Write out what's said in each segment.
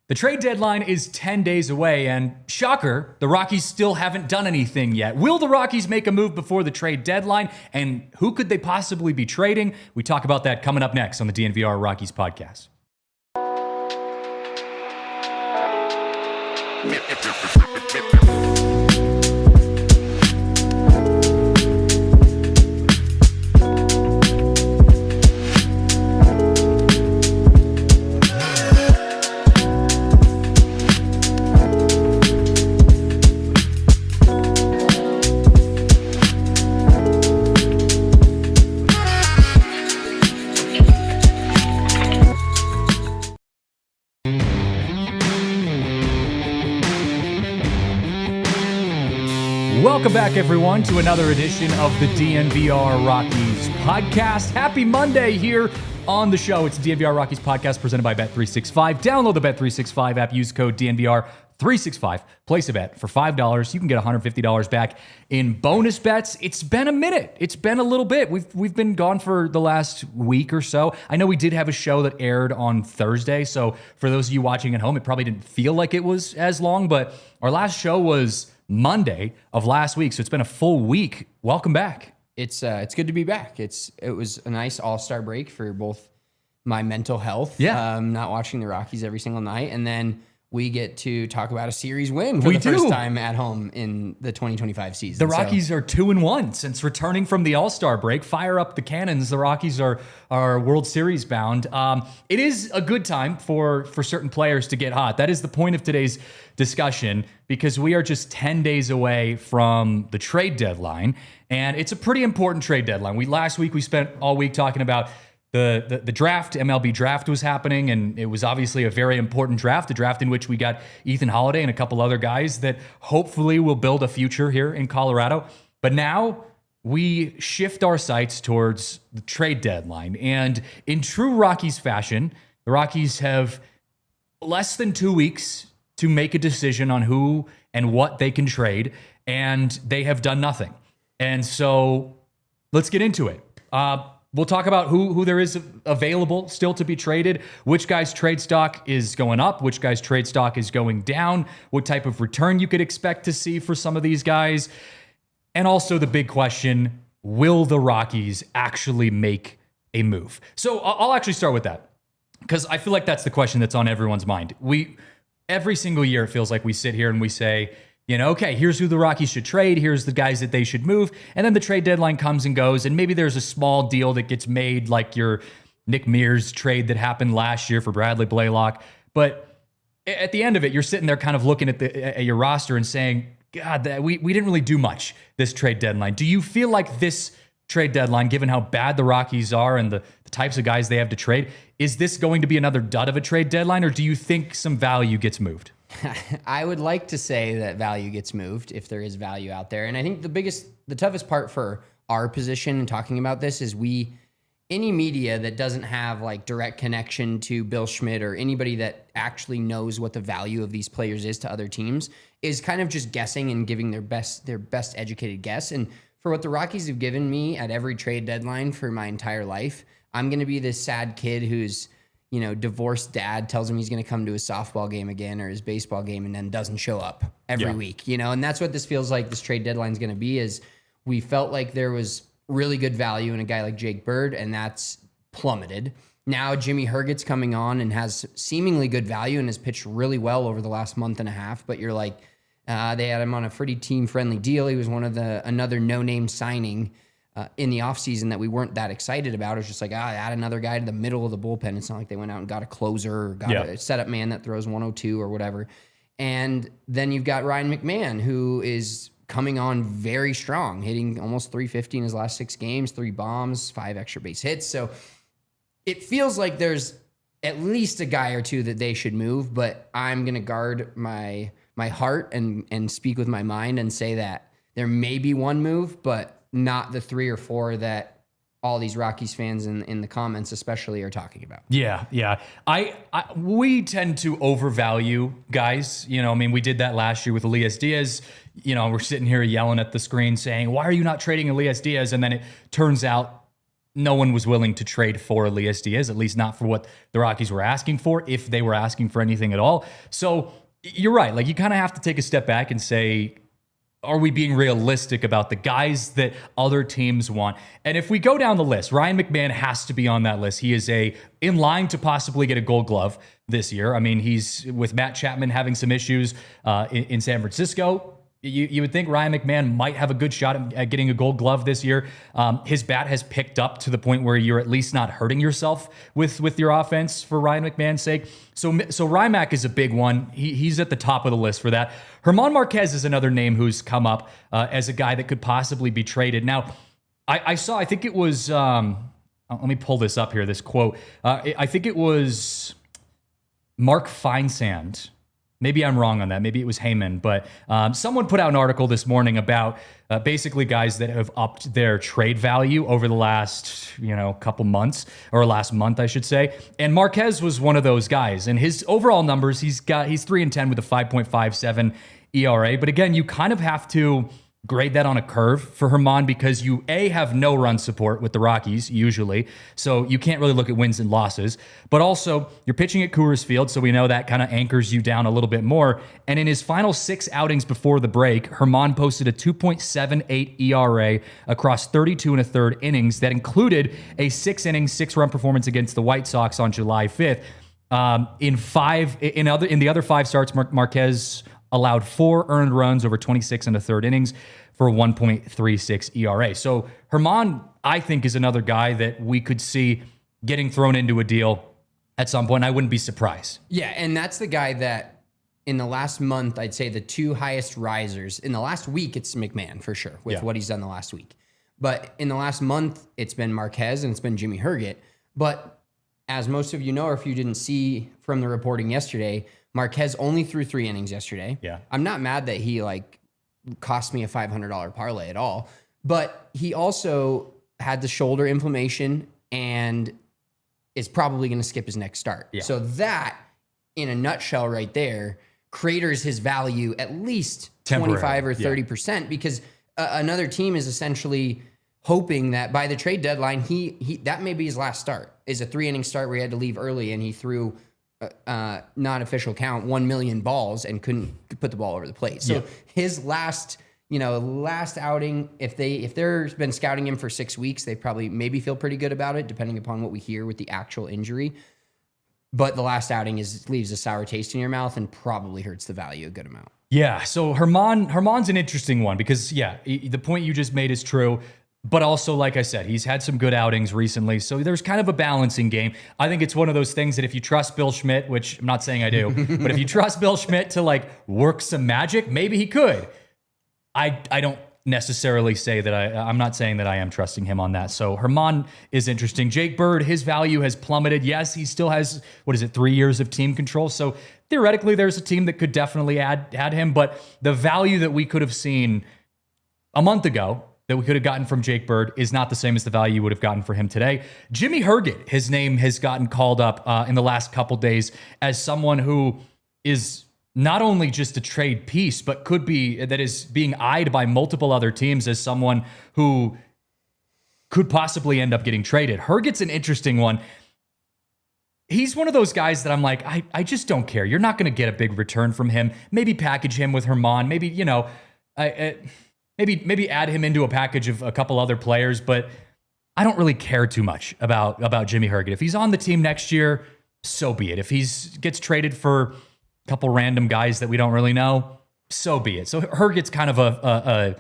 The trade deadline is 10 days away, and shocker, the Rockies still haven't done anything yet. Will the Rockies make a move before the trade deadline, and who could they possibly be trading? We talk about that coming up next on the DNVR Rockies podcast. Welcome back, everyone, to another edition of the DNVR Rockies podcast. Happy Monday here on the show. It's the DNVR Rockies podcast presented by Bet365. Download the Bet365 app. Use code DNVR365. Place a bet for $5. You can get $150 back in bonus bets. It's been a minute. It's been a little bit. We've been gone for the last week or so. I know we did have a show that aired on Thursday, so for those of you watching at home, it probably didn't feel like it was as long, but our last show was Monday of last week, so it's been a full week. Welcome back. It's good to be back. It was a nice all-star break for both my mental health, not watching the Rockies every single night, and then we get to talk about a series win for the first time at home in the 2025 season. The Rockies are 2-1 since returning from the All-Star break. Fire up the cannons. The Rockies are World Series bound. It is a good time for certain players to get hot. That is the point of today's discussion, because we are just 10 days away from the trade deadline, and it's a pretty important trade deadline. Last week we spent all week talking about the draft. MLB draft was happening, and it was obviously a very important draft, a draft in which we got Ethan Holiday and a couple other guys that hopefully will build a future here in Colorado. But now we shift our sights towards the trade deadline, and in true Rockies fashion, the Rockies have less than 2 weeks to make a decision on who and what they can trade, and they have done nothing. And so let's get into it. We'll talk about who there is available still to be traded, which guy's trade stock is going up, which guy's trade stock is going down, what type of return you could expect to see for some of these guys, and also the big question, will the Rockies actually make a move? So I'll actually start with that, because I feel like that's the question that's on everyone's mind. Every single year, it feels like we sit here and we say, okay, here's who the Rockies should trade. Here's the guys that they should move. And then the trade deadline comes and goes, and maybe there's a small deal that gets made, like your Nick Mears trade that happened last year for Bradley Blaylock. But at the end of it, you're sitting there kind of looking at your roster and saying, God, we didn't really do much this trade deadline. Do you feel like this trade deadline, given how bad the Rockies are and the types of guys they have to trade, is this going to be another dud of a trade deadline, or do you think some value gets moved? I would like to say that value gets moved if there is value out there. And I think the toughest part for our position in talking about this is any media that doesn't have like direct connection to Bill Schmidt or anybody that actually knows what the value of these players is to other teams is kind of just guessing and giving their best educated guess. And for what the Rockies have given me at every trade deadline for my entire life, I'm going to be this sad kid who's, divorced dad tells him he's going to come to his softball game again or his baseball game and then doesn't show up every week, and that's what this feels like this trade deadline is going to be. Is we felt like there was really good value in a guy like Jake Bird, and that's plummeted. Now Jimmy Herget's coming on and has seemingly good value and has pitched really well over the last month and a half, but you're like, they had him on a pretty team-friendly deal. He was one of another no-name signing in the offseason that we weren't that excited about. It was just like, add another guy to the middle of the bullpen. It's not like they went out and got a closer or got a setup man that throws 102 or whatever. And then you've got Ryan McMahon, who is coming on very strong, hitting almost 350 in his last 6 games, 3 bombs, 5 extra base hits. So it feels like there's at least a guy or two that they should move, but I'm going to guard my heart and speak with my mind and say that there may be one move, but not the 3 or 4 that all these Rockies fans in the comments especially are talking about. Yeah. We tend to overvalue guys. We did that last year with Elias Diaz. We're sitting here yelling at the screen saying, why are you not trading Elias Diaz? And then it turns out no one was willing to trade for Elias Diaz, at least not for what the Rockies were asking for, if they were asking for anything at all. So you're right. Like, you kind of have to take a step back and say, are we being realistic about the guys that other teams want? And if we go down the list, Ryan McMahon has to be on that list. He is in line to possibly get a Gold Glove this year. I mean, he's with Matt Chapman having some issues in San Francisco. You would think Ryan McMahon might have a good shot at getting a Gold Glove this year. His bat has picked up to the point where you're at least not hurting yourself with your offense for Ryan McMahon's sake. So Rymack is a big one. He's at the top of the list for that. German Marquez is another name who's come up as a guy that could possibly be traded. Now, I think it was, let me pull this up here, this quote. I think it was Mark Feinsand. Maybe I'm wrong on that. Maybe it was Heyman, but someone put out an article this morning about basically guys that have upped their trade value over the last, couple months, or last month, I should say. And Marquez was one of those guys. And his overall numbers, he's 3-10 with a 5.57 ERA. But again, you kind of have to grade that on a curve for German because you have no run support with the Rockies usually, so you can't really look at wins and losses, but also you're pitching at Coors Field, so we know that kind of anchors you down a little bit more. And in his final 6 outings before the break, German posted a 2.78 ERA across 32 1/3 innings that included a 6-inning 6-run performance against the White Sox on July 5th. In the other 5 starts, Marquez allowed 4 earned runs over 26 1/3 innings for a 1.36 ERA. So German, I think, is another guy that we could see getting thrown into a deal at some point. I wouldn't be surprised. Yeah, and that's the guy that in the last month, I'd say the 2 highest risers. In the last week, it's McMahon for sure with what he's done the last week. But in the last month, it's been Marquez and it's been Jimmy Herget. But as most of you know, or if you didn't see from the reporting yesterday, Marquez only threw 3 innings yesterday. Yeah. I'm not mad that he cost me a $500 parlay at all, but he also had the shoulder inflammation and is probably going to skip his next start. Yeah. So that, in a nutshell right there, craters his value at least 25 or 30% because another team is essentially hoping that by the trade deadline, he that may be his last start, is a 3-inning start where he had to leave early and he threw non-official count 1 million balls and couldn't put the ball over the plate. So his last outing, if they've been scouting him for 6 weeks, they probably maybe feel pretty good about it, depending upon what we hear with the actual injury. But the last outing leaves a sour taste in your mouth and probably hurts the value a good amount. Yeah. So German's an interesting one because the point you just made is true. But also, like I said, he's had some good outings recently. So there's kind of a balancing game. I think it's one of those things that if you trust Bill Schmidt, which I'm not saying I do, but if you trust Bill Schmidt to work some magic, maybe he could. I don't necessarily say that I'm not saying that I am trusting him on that. So German is interesting. Jake Bird, his value has plummeted. Yes, he still has, 3 years of team control. So theoretically, there's a team that could definitely add him. But the value that we could have seen a month ago, that we could have gotten from Jake Bird, is not the same as the value you would have gotten for him today. Jimmy Herget, his name has gotten called up in the last couple days as someone who is not only just a trade piece, but that is being eyed by multiple other teams as someone who could possibly end up getting traded. Herget's an interesting one. He's one of those guys that I'm like, I just don't care. You're not going to get a big return from him. Maybe package him with German. Maybe, Maybe add him into a package of a couple other players, but I don't really care too much about Jimmy Herget. If he's on the team next year, so be it. If he gets traded for a couple random guys that we don't really know, so be it. So Herget's kind of a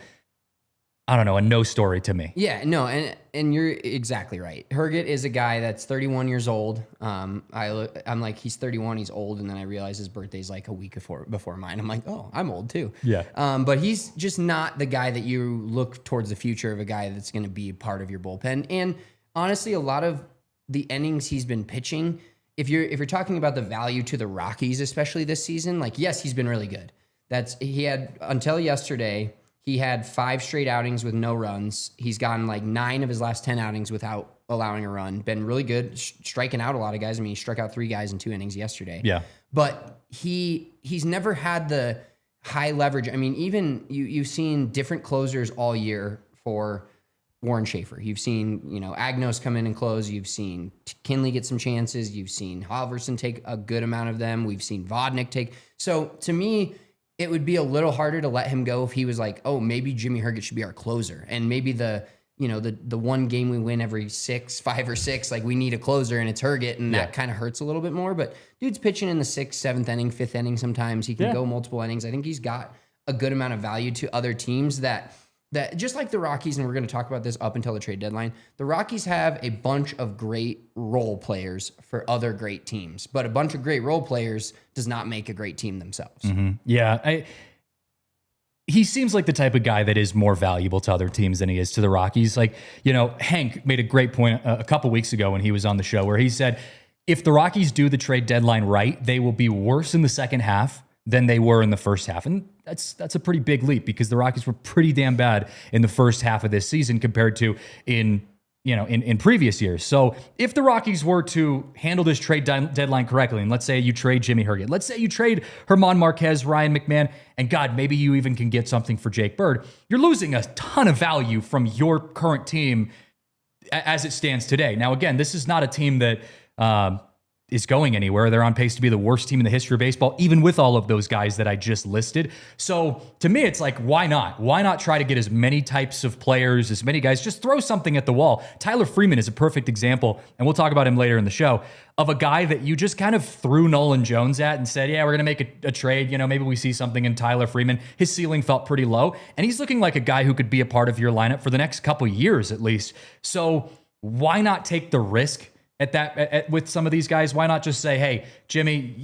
no story to me. Yeah, no, and you're exactly right. Herget is a guy that's 31 years old. I'm like, he's 31, he's old, and then I realize his birthday's like a week before mine. I'm like, oh, I'm old too. Yeah. But he's just not the guy that you look towards the future of, a guy that's going to be part of your bullpen. And honestly, a lot of the innings he's been pitching, if you're talking about the value to the Rockies, especially this season, yes, he's been really good. He had until yesterday. He had 5 straight outings with no runs. He's gotten 9 of his last 10 outings without allowing a run. Been really good, striking out a lot of guys. I mean, he struck out 3 guys in 2 innings yesterday. Yeah. But he's never had the high leverage. I mean, even you've seen different closers all year for Warren Schaefer. You've seen, Agnos come in and close. You've seen Kinley get some chances. You've seen Halverson take a good amount of them. We've seen Vodnik take. So to me, it would be a little harder to let him go if he was like, oh, maybe Jimmy Herget should be our closer. And maybe the one game we win every 5 or 6, like we need a closer and it's Herget, and that kind of hurts a little bit more. But dude's pitching in the 6th, 7th inning, 5th inning sometimes. He can go multiple innings. I think he's got a good amount of value to other teams that just like the Rockies, and we're going to talk about this up until the trade deadline, the Rockies have a bunch of great role players for other great teams, but a bunch of great role players does not make a great team themselves. Mm-hmm. Yeah. He seems like the type of guy that is more valuable to other teams than he is to the Rockies. Like, Hank made a great point a couple weeks ago when he was on the show where he said, if the Rockies do the trade deadline right, they will be worse in the second half than they were in the first half. And that's a pretty big leap because the Rockies were pretty damn bad in the first half of this season compared to in previous years. So if the Rockies were to handle this trade deadline correctly, and let's say you trade Jimmy Herget, let's say you trade German Marquez, Ryan McMahon, and God, maybe you even can get something for Jake Bird, you're losing a ton of value from your current team as it stands today. Now, again, this is not a team that is going anywhere. They're on pace to be the worst team in the history of baseball, even with all of those guys that I just listed. So to me, it's like, why not? Why not try to get as many types of players, as many guys? Just throw something at the wall. Tyler Freeman is a perfect example, and we'll talk about him later in the show, of a guy that you just kind of threw Nolan Jones at and said, yeah, we're going to make a trade. Maybe we see something in Tyler Freeman. His ceiling felt pretty low, and he's looking like a guy who could be a part of your lineup for the next couple years at least. So why not take the risk with some of these guys? Why not just say, hey, Jimmy,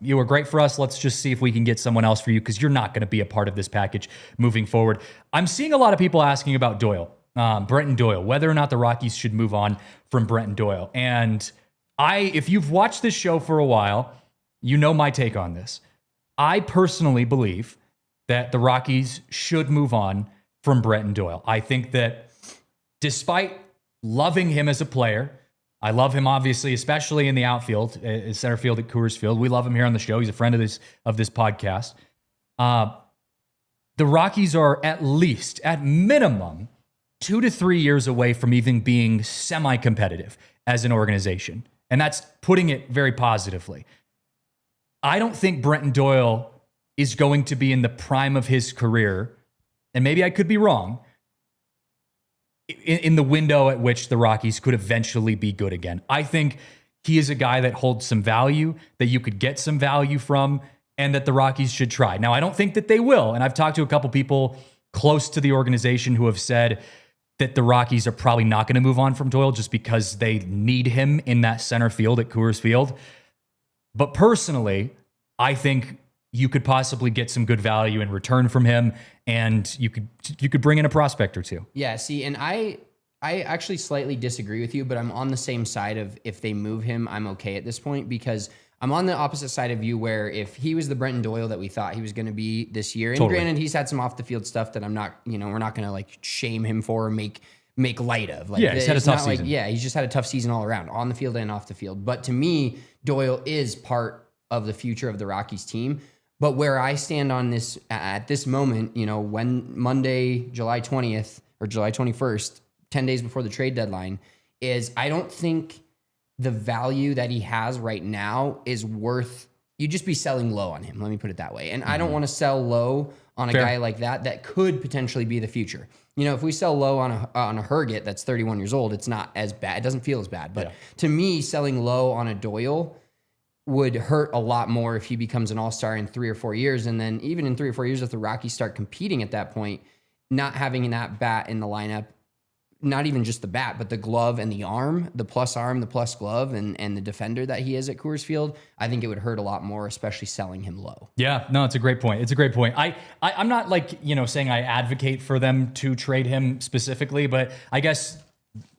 you were great for us. Let's just see if we can get someone else for you because you're not going to be a part of this package moving forward. I'm seeing a lot of people asking about Doyle, Brenton Doyle, whether or not the Rockies should move on from Brenton Doyle. And if you've watched this show for a while, you know my take on this. I personally believe that the Rockies should move on from Brenton Doyle. I think that despite loving him as a player, I love him, obviously, especially in the outfield, center field at Coors Field. We love him here on the show. He's a friend of this podcast. The Rockies are at minimum, 2 to 3 years away from even being semi-competitive as an organization. And that's putting it very positively. I don't think Brenton Doyle is going to be in the prime of his career, and maybe I could be wrong, in the window at which the Rockies could eventually be good again. I think he is a guy that holds some value, that you could get some value from, and that the Rockies should try. Now, I don't think that they will, and I've talked to a couple people close to the organization who have said that the Rockies are probably not going to move on from Doyle just because they need him in that center field at Coors Field. But personally, I think you could possibly get some good value in return from him, and you could bring in a prospect or two. Yeah, see, and I actually slightly disagree with you, but I'm on the same side of if they move him, I'm okay at this point, because I'm on the opposite side of you where if he was the Brenton Doyle that we thought he was going to be this year, and granted, he's had some off the field stuff that I'm not, we're not going to like shame him for or make light of. Like, yeah, he's had a tough season. He's just had a tough season all around, on the field and off the field. But to me, Doyle is part of the future of the Rockies team. But where I stand on this at this moment, when Monday, July 20th or July 21st, 10 days before the trade deadline, is I don't think the value that he has right now is worth, you'd just be selling low on him. Let me put it that way. And I don't want to sell low on a guy like that could potentially be the future. If we sell low on a Herget that's 31 years old, it's not as bad. It doesn't feel as bad. But to me, selling low on a Doyle would hurt a lot more if he becomes an all-star in 3 or 4 years. And then even in 3 or 4 years, if the Rockies start competing at that point, not having that bat in the lineup, not even just the bat, but the glove and the arm, the plus glove, and the defender that he is at Coors Field, I think it would hurt a lot more, especially selling him low. Yeah, no, it's a great point. I'm not saying I advocate for them to trade him specifically, but I guess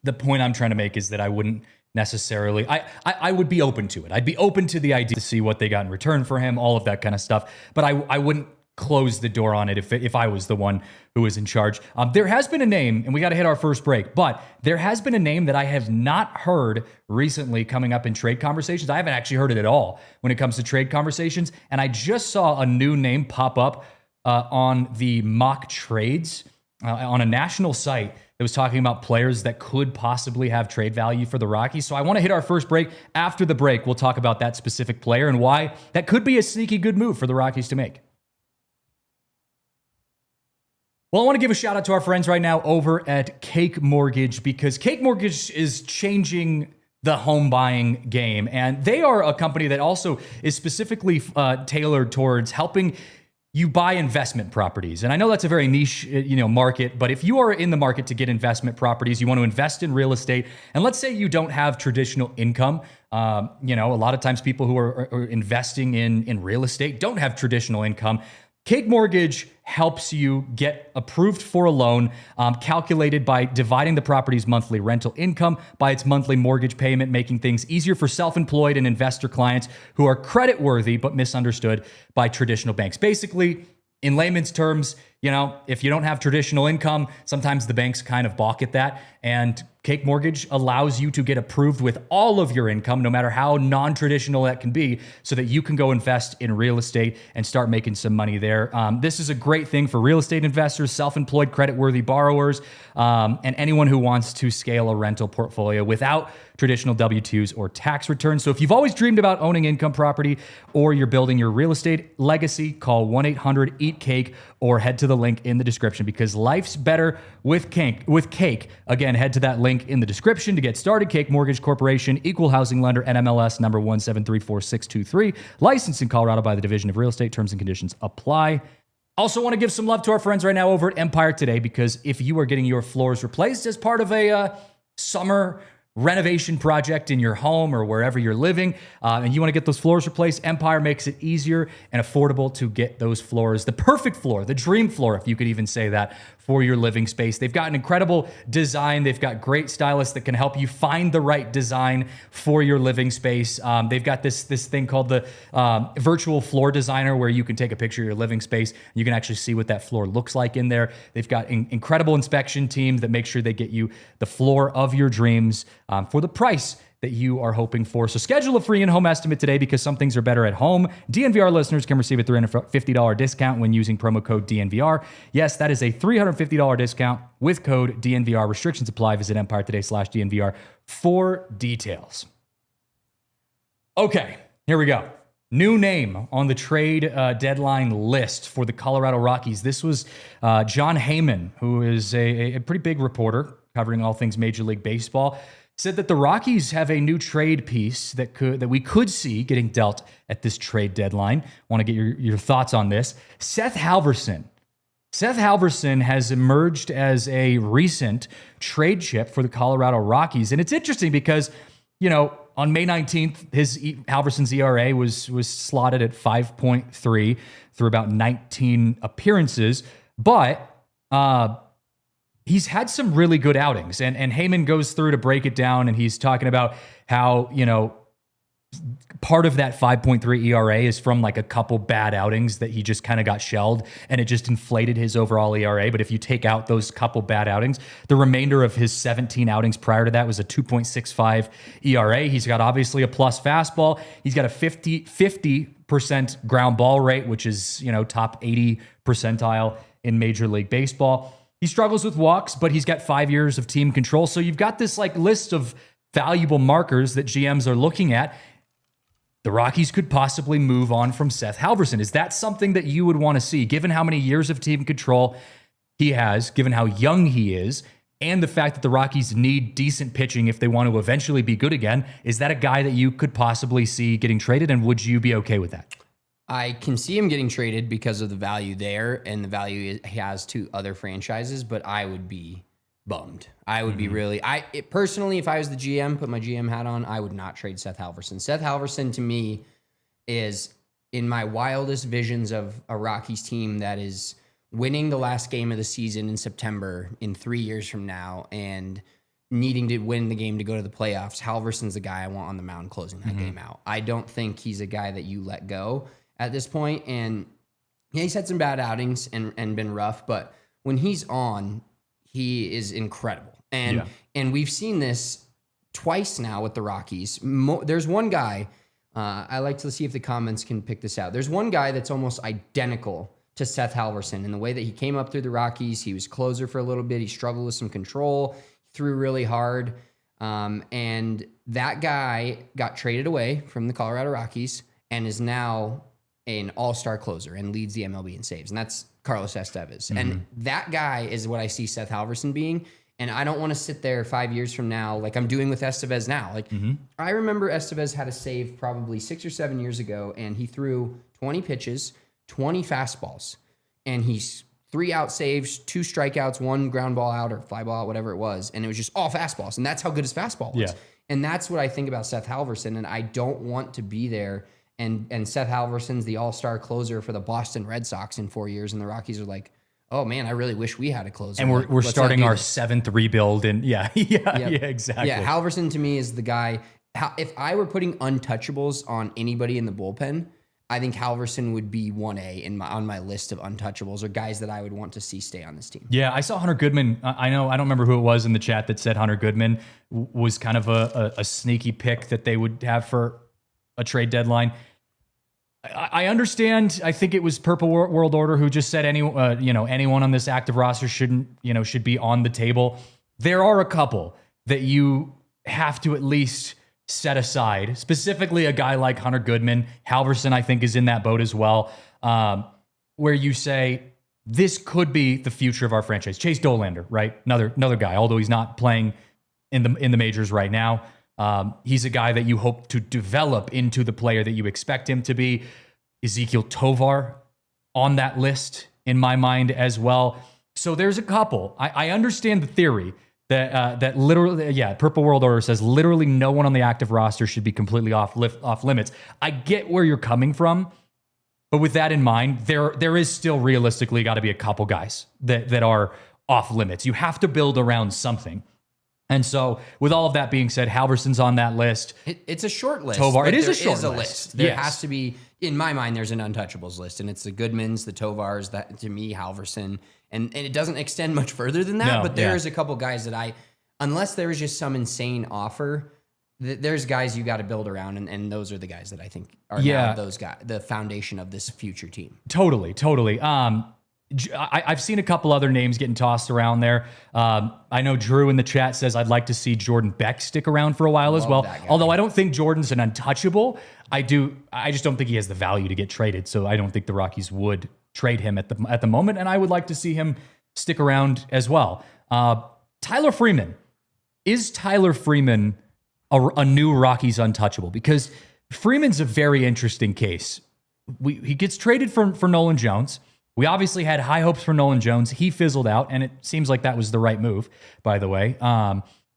the point I'm trying to make is that I wouldn't necessarily, I would be open to it. I'd be open to the idea to see what they got in return for him, all of that kind of stuff. But I wouldn't close the door on it if I was the one who was in charge. There has been a name, and we got to hit our first break, but there has been a name that I have not heard recently coming up in trade conversations. I haven't actually heard it at all when it comes to trade conversations. And I just saw a new name pop up on the mock trades on a national site that was talking about players that could possibly have trade value for the Rockies. So I want to hit our first break. After the break, we'll talk about that specific player and why that could be a sneaky good move for the Rockies to make. Well, I want to give a shout out to our friends right now over at Cake Mortgage, because Cake Mortgage is changing the home buying game. And they are a company that also is specifically tailored towards helping you buy investment properties. And I know that's a very niche, market, but if you are in the market to get investment properties, you want to invest in real estate, and let's say you don't have traditional income, a lot of times people who are investing in real estate don't have traditional income. Cake Mortgage helps you get approved for a loan calculated by dividing the property's monthly rental income by its monthly mortgage payment, making things easier for self-employed and investor clients who are credit-worthy but misunderstood by traditional banks. Basically, in layman's terms, if you don't have traditional income, sometimes the banks kind of balk at that. And Cake Mortgage allows you to get approved with all of your income, no matter how non-traditional that can be, so that you can go invest in real estate and start making some money there. This is a great thing for real estate investors, self-employed, credit-worthy borrowers, and anyone who wants to scale a rental portfolio without traditional W-2s or tax returns. So if you've always dreamed about owning income property or you're building your real estate legacy, call 1-800-EAT-CAKE or head to the link in the description, because life's better with cake. Again, head to that link in the description to get started. Cake Mortgage Corporation, equal housing lender, NMLS number 1734623, licensed in Colorado by the Division of Real Estate. Terms and conditions apply. Also want to give some love to our friends right now over at Empire Today, because if you are getting your floors replaced as part of a summer renovation project in your home or wherever you're living, and you want to get those floors replaced, Empire makes it easier and affordable to get those floors, the perfect floor, the dream floor, if you could even say that, for your living space. They've got an incredible design. They've got great stylists that can help you find the right design for your living space. They've got this thing called the virtual floor designer, where you can take a picture of your living space. You can actually see what that floor looks like in there. They've got incredible inspection teams that make sure they get you the floor of your dreams for the price that you are hoping for. So schedule a free in-home estimate today, because some things are better at home. DNVR listeners can receive a $350 discount when using promo code DNVR. Yes, that is a $350 discount with code DNVR. Restrictions apply. Visit EmpireToday/DNVR for details. Okay, here we go. New name on the trade deadline list for the Colorado Rockies. This was John Heyman, who is a pretty big reporter covering all things Major League Baseball, said that the Rockies have a new trade piece that we could see getting dealt at this trade deadline. Want to get your thoughts on this. Seth Halverson. Seth Halverson has emerged as a recent trade chip for the Colorado Rockies. And it's interesting because, on May 19th, Halverson's ERA was slotted at 5.3 through about 19 appearances. But he's had some really good outings, and Heyman goes through to break it down, and he's talking about how, part of that 5.3 ERA is from like a couple bad outings that he just kind of got shelled, and it just inflated his overall ERA. But if you take out those couple bad outings, the remainder of his 17 outings prior to that was a 2.65 ERA. He's got obviously a plus fastball. He's got a 50% ground ball rate, which is, top 80 percentile in Major League Baseball. He struggles with walks, but he's got 5 years of team control. So you've got this list of valuable markers that GMs are looking at. The Rockies could possibly move on from Seth Halverson. Is that something that you would want to see, given how many years of team control he has, given how young he is, and the fact that the Rockies need decent pitching if they want to eventually be good again? Is that a guy that you could possibly see getting traded, and would you be okay with that? I can see him getting traded because of the value there and the value he has to other franchises, but I would be bummed. I would be really, personally, if I was the GM, put my GM hat on, I would not trade Seth Halverson. Seth Halverson to me is in my wildest visions of a Rockies team that is winning the last game of the season in September in 3 years from now and needing to win the game to go to the playoffs. Halverson's the guy I want on the mound closing that game out. I don't think he's a guy that you let go at this point. And yeah, he's had some bad outings and been rough, but when he's on, he is incredible. And we've seen this twice now with the Rockies. There's one guy, I like to see if the comments can pick this out. There's one guy that's almost identical to Seth Halverson and the way that he came up through the Rockies. He was closer for a little bit. He struggled with some control, threw really hard. And that guy got traded away from the Colorado Rockies and is now an all-star closer and leads the MLB in saves. And that's Carlos Estevez. Mm-hmm. And that guy is what I see Seth Halverson being. And I don't want to sit there 5 years from now like I'm doing with Estevez now. Like I remember Estevez had a save probably 6 or 7 years ago, and he threw 20 pitches, 20 fastballs, and he's 3 out saves, 2 strikeouts, 1 ground ball out or fly ball out, whatever it was. And it was just all fastballs. And that's how good his fastball was. Yeah. And that's what I think about Seth Halverson. And I don't want to be there. And Seth Halverson's the all-star closer for the Boston Red Sox in 4 years. And the Rockies are like, oh man, I really wish we had a closer. And we're starting our 7th rebuild. And yeah, exactly. Yeah, Halverson to me is the guy. If I were putting untouchables on anybody in the bullpen, I think Halverson would be 1A on my list of untouchables or guys that I would want to see stay on this team. Yeah, I saw Hunter Goodman. I don't remember who it was in the chat that said Hunter Goodman was kind of a sneaky pick that they would have for a trade deadline. I understand. I think it was Purple World Order who just said anyone on this active roster should be on the table. There are a couple that you have to at least set aside, specifically a guy like Hunter Goodman. Halverson, I think, is in that boat as well, where you say, this could be the future of our franchise. Chase Dolander, right? Another guy, although he's not playing in the majors right now. He's a guy that you hope to develop into the player that you expect him to be. Ezekiel Tovar on that list in my mind as well. So there's a couple. I understand the theory that literally, Purple World Order says literally no one on the active roster should be completely off limits. I get where you're coming from, but with that in mind, there is still realistically got to be a couple guys that are off limits. You have to build around something. And so, with all of that being said, Halverson's on that list. It's a short list. Tovar, it is a short list. There has to be, in my mind, there's an untouchables list, and it's the Goodmans, the Tovars, that to me, Halverson, and it doesn't extend much further than that. But there's a couple guys that unless there is just some insane offer, there's guys you got to build around, and those are the guys that I think are now those guys, the foundation of this future team. Totally. I've seen a couple other names getting tossed around there. I know Drew in the chat says I'd like to see Jordan Beck stick around for a while as well. Although I don't think Jordan's an untouchable. I just don't think he has the value to get traded. So I don't think the Rockies would trade him at the moment. And I would like to see him stick around as well. Tyler Freeman. Is Tyler Freeman a new Rockies untouchable? Because Freeman's a very interesting case. He gets traded for Nolan Jones. We obviously had high hopes for Nolan Jones. He fizzled out, and it seems like that was the right move, by the way.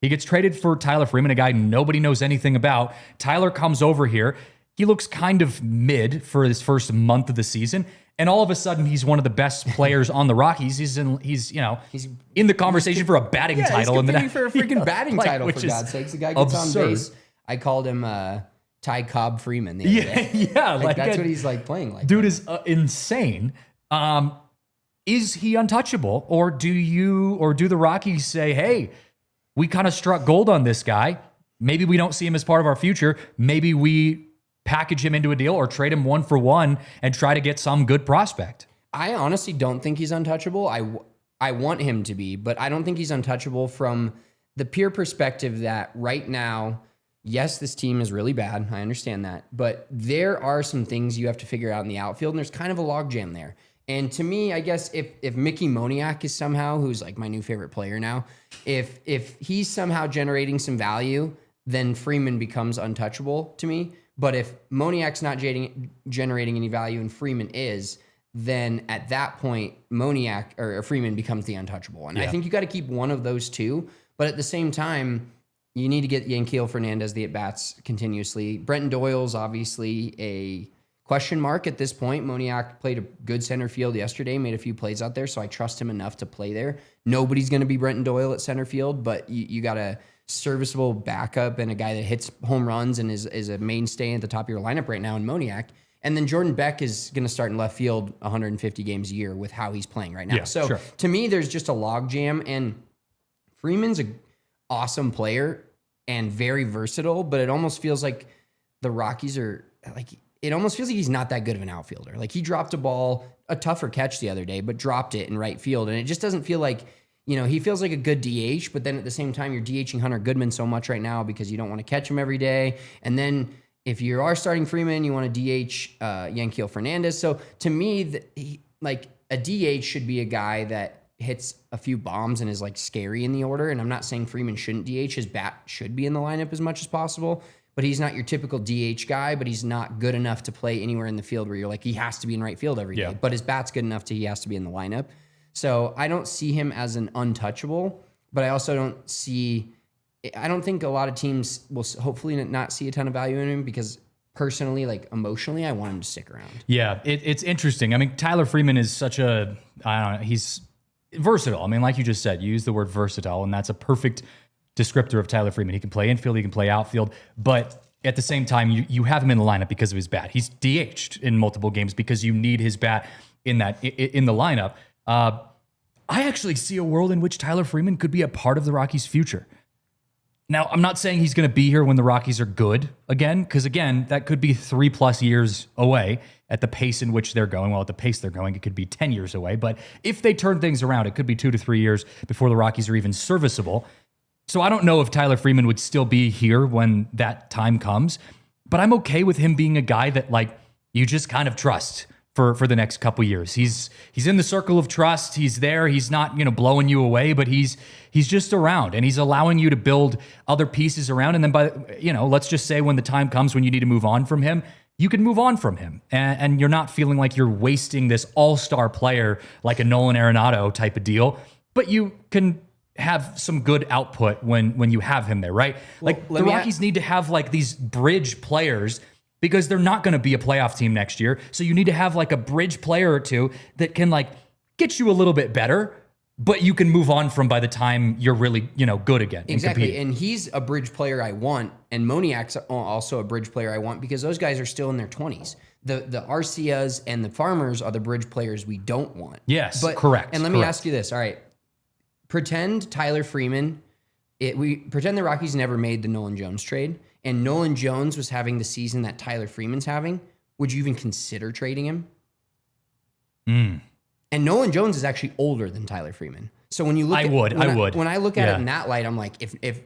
He gets traded for Tyler Freeman, a guy nobody knows anything about. Tyler comes over here. He looks kind of mid for his first month of the season, and all of a sudden, he's one of the best players on the Rockies. He's in the conversation for a batting title. He's for a freaking batting title, for God's sakes. The guy gets on base. I called him Ty Cobb Freeman the other day. Yeah. That's what he's like playing like. Dude is insane. Is he untouchable, or do the Rockies say, hey, we kind of struck gold on this guy. Maybe we don't see him as part of our future. Maybe we package him into a deal or trade him 1-for-1 and try to get some good prospect. I honestly don't think he's untouchable. I want him to be, but I don't think he's untouchable from the pure perspective that right now, yes, this team is really bad. I understand that, but there are some things you have to figure out in the outfield, and there's kind of a logjam there. And to me, I guess if Mickey Moniak is somehow, who's like my new favorite player now, if he's somehow generating some value, then Freeman becomes untouchable to me. But if Moniak's not generating any value and Freeman is, then at that point, Moniak or Freeman becomes the untouchable one. I think you got to keep one of those two. But at the same time, you need to get Yanquiel Fernandez the at-bats continuously. Brenton Doyle's obviously a question mark at this point. Moniak played a good center field yesterday, made a few plays out there, so I trust him enough to play there. Nobody's going to be Brenton Doyle at center field, but you got a serviceable backup and a guy that hits home runs and is a mainstay at the top of your lineup right now in Moniak. And then Jordan Beck is going to start in left field 150 games a year with how he's playing right now. To me, there's just a logjam, and Freeman's an awesome player and very versatile, but it almost feels like the Rockies are like, it almost feels like he's not that good of an outfielder. Like he dropped a tougher catch the other day, but dropped it in right field. And it just doesn't feel like, he feels like a good DH, but then at the same time, you're DHing Hunter Goodman so much right now because you don't want to catch him every day. And then if you are starting Freeman, you want to DH Yanquiel Fernandez. So to me, a DH should be a guy that hits a few bombs and is like scary in the order. And I'm not saying Freeman shouldn't DH. His bat should be in the lineup as much as possible, but he's not your typical DH guy, but he's not good enough to play anywhere in the field where you're like, he has to be in right field every day, but his bat's good enough to, he has to be in the lineup. So I don't see him as an untouchable, but I also I don't think a lot of teams will hopefully not see a ton of value in him because personally, like emotionally, I want him to stick around. Yeah, it's interesting. I mean, Tyler Freeman is I don't know, he's versatile. I mean, like you just said, you use the word versatile, and that's a perfect descriptor of Tyler Freeman. He can play infield, he can play outfield, but at the same time, you have him in the lineup because of his bat. He's DH'd in multiple games because you need his bat in the lineup. I actually see a world in which Tyler Freeman could be a part of the Rockies' future. Now, I'm not saying he's going to be here when the Rockies are good again, because again, that could be 3+ years away at the pace in which they're going. Well, at the pace they're going, it could be 10 years away. But if they turn things around, it could be 2 to 3 years before the Rockies are even serviceable. So I don't know if Tyler Freeman would still be here when that time comes, but I'm okay with him being a guy that you just kind of trust for the next couple years. He's in the circle of trust. He's there. He's not, blowing you away, but he's just around, and he's allowing you to build other pieces around. And then let's just say when the time comes when you need to move on from him, you can move on from him, and you're not feeling like you're wasting this all-star player like a Nolan Arenado type of deal, but you can have some good output when you have him there, right? The Rockies need to have these bridge players because they're not going to be a playoff team next year. So you need to have a bridge player or two that can get you a little bit better, but you can move on from by the time you're really, good again. Exactly. And he's a bridge player I want. And Moniak's also a bridge player I want because those guys are still in their 20s. The Arcias and the Farmers are the bridge players we don't want. Yes, correct. And let me ask you this. All right. Pretend Tyler Freeman, pretend the Rockies never made the Nolan Jones trade, and Nolan Jones was having the season that Tyler Freeman's having. Would you even consider trading him? And Nolan Jones is actually older than Tyler Freeman. So when you look I would. When I look at it in that light, I'm like, if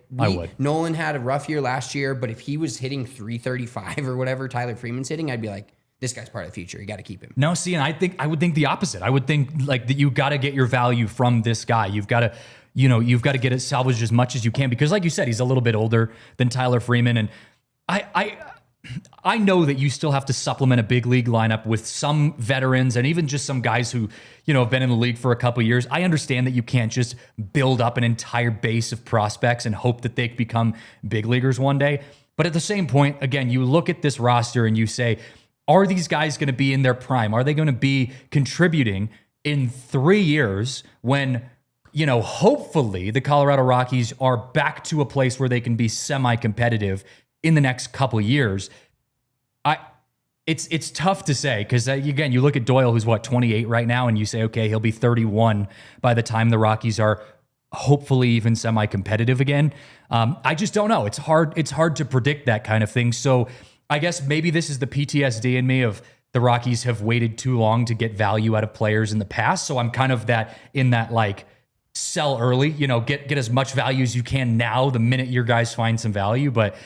Nolan had a rough year last year, but if he was hitting 335 or whatever Tyler Freeman's hitting, I'd be like, this guy's part of the future. You got to keep him. No, see, and I would think the opposite. I would think that you got to get your value from this guy. You've got to, you've got to get it salvaged as much as you can because, like you said, he's a little bit older than Tyler Freeman, and I know that you still have to supplement a big league lineup with some veterans and even just some guys who, have been in the league for a couple of years. I understand that you can't just build up an entire base of prospects and hope that they become big leaguers one day. But at the same point, again, you look at this roster and you say, are these guys going to be in their prime? Are they going to be contributing in 3 years when, hopefully the Colorado Rockies are back to a place where they can be semi-competitive in the next couple of years? It's tough to say because, again, you look at Doyle, who's 28 right now, and you say, okay, he'll be 31 by the time the Rockies are hopefully even semi-competitive again. I just don't know. It's hard to predict that kind of thing. So I guess maybe this is the PTSD in me of the Rockies have waited too long to get value out of players in the past. So I'm kind of sell early, get as much value as you can now the minute your guys find some value. But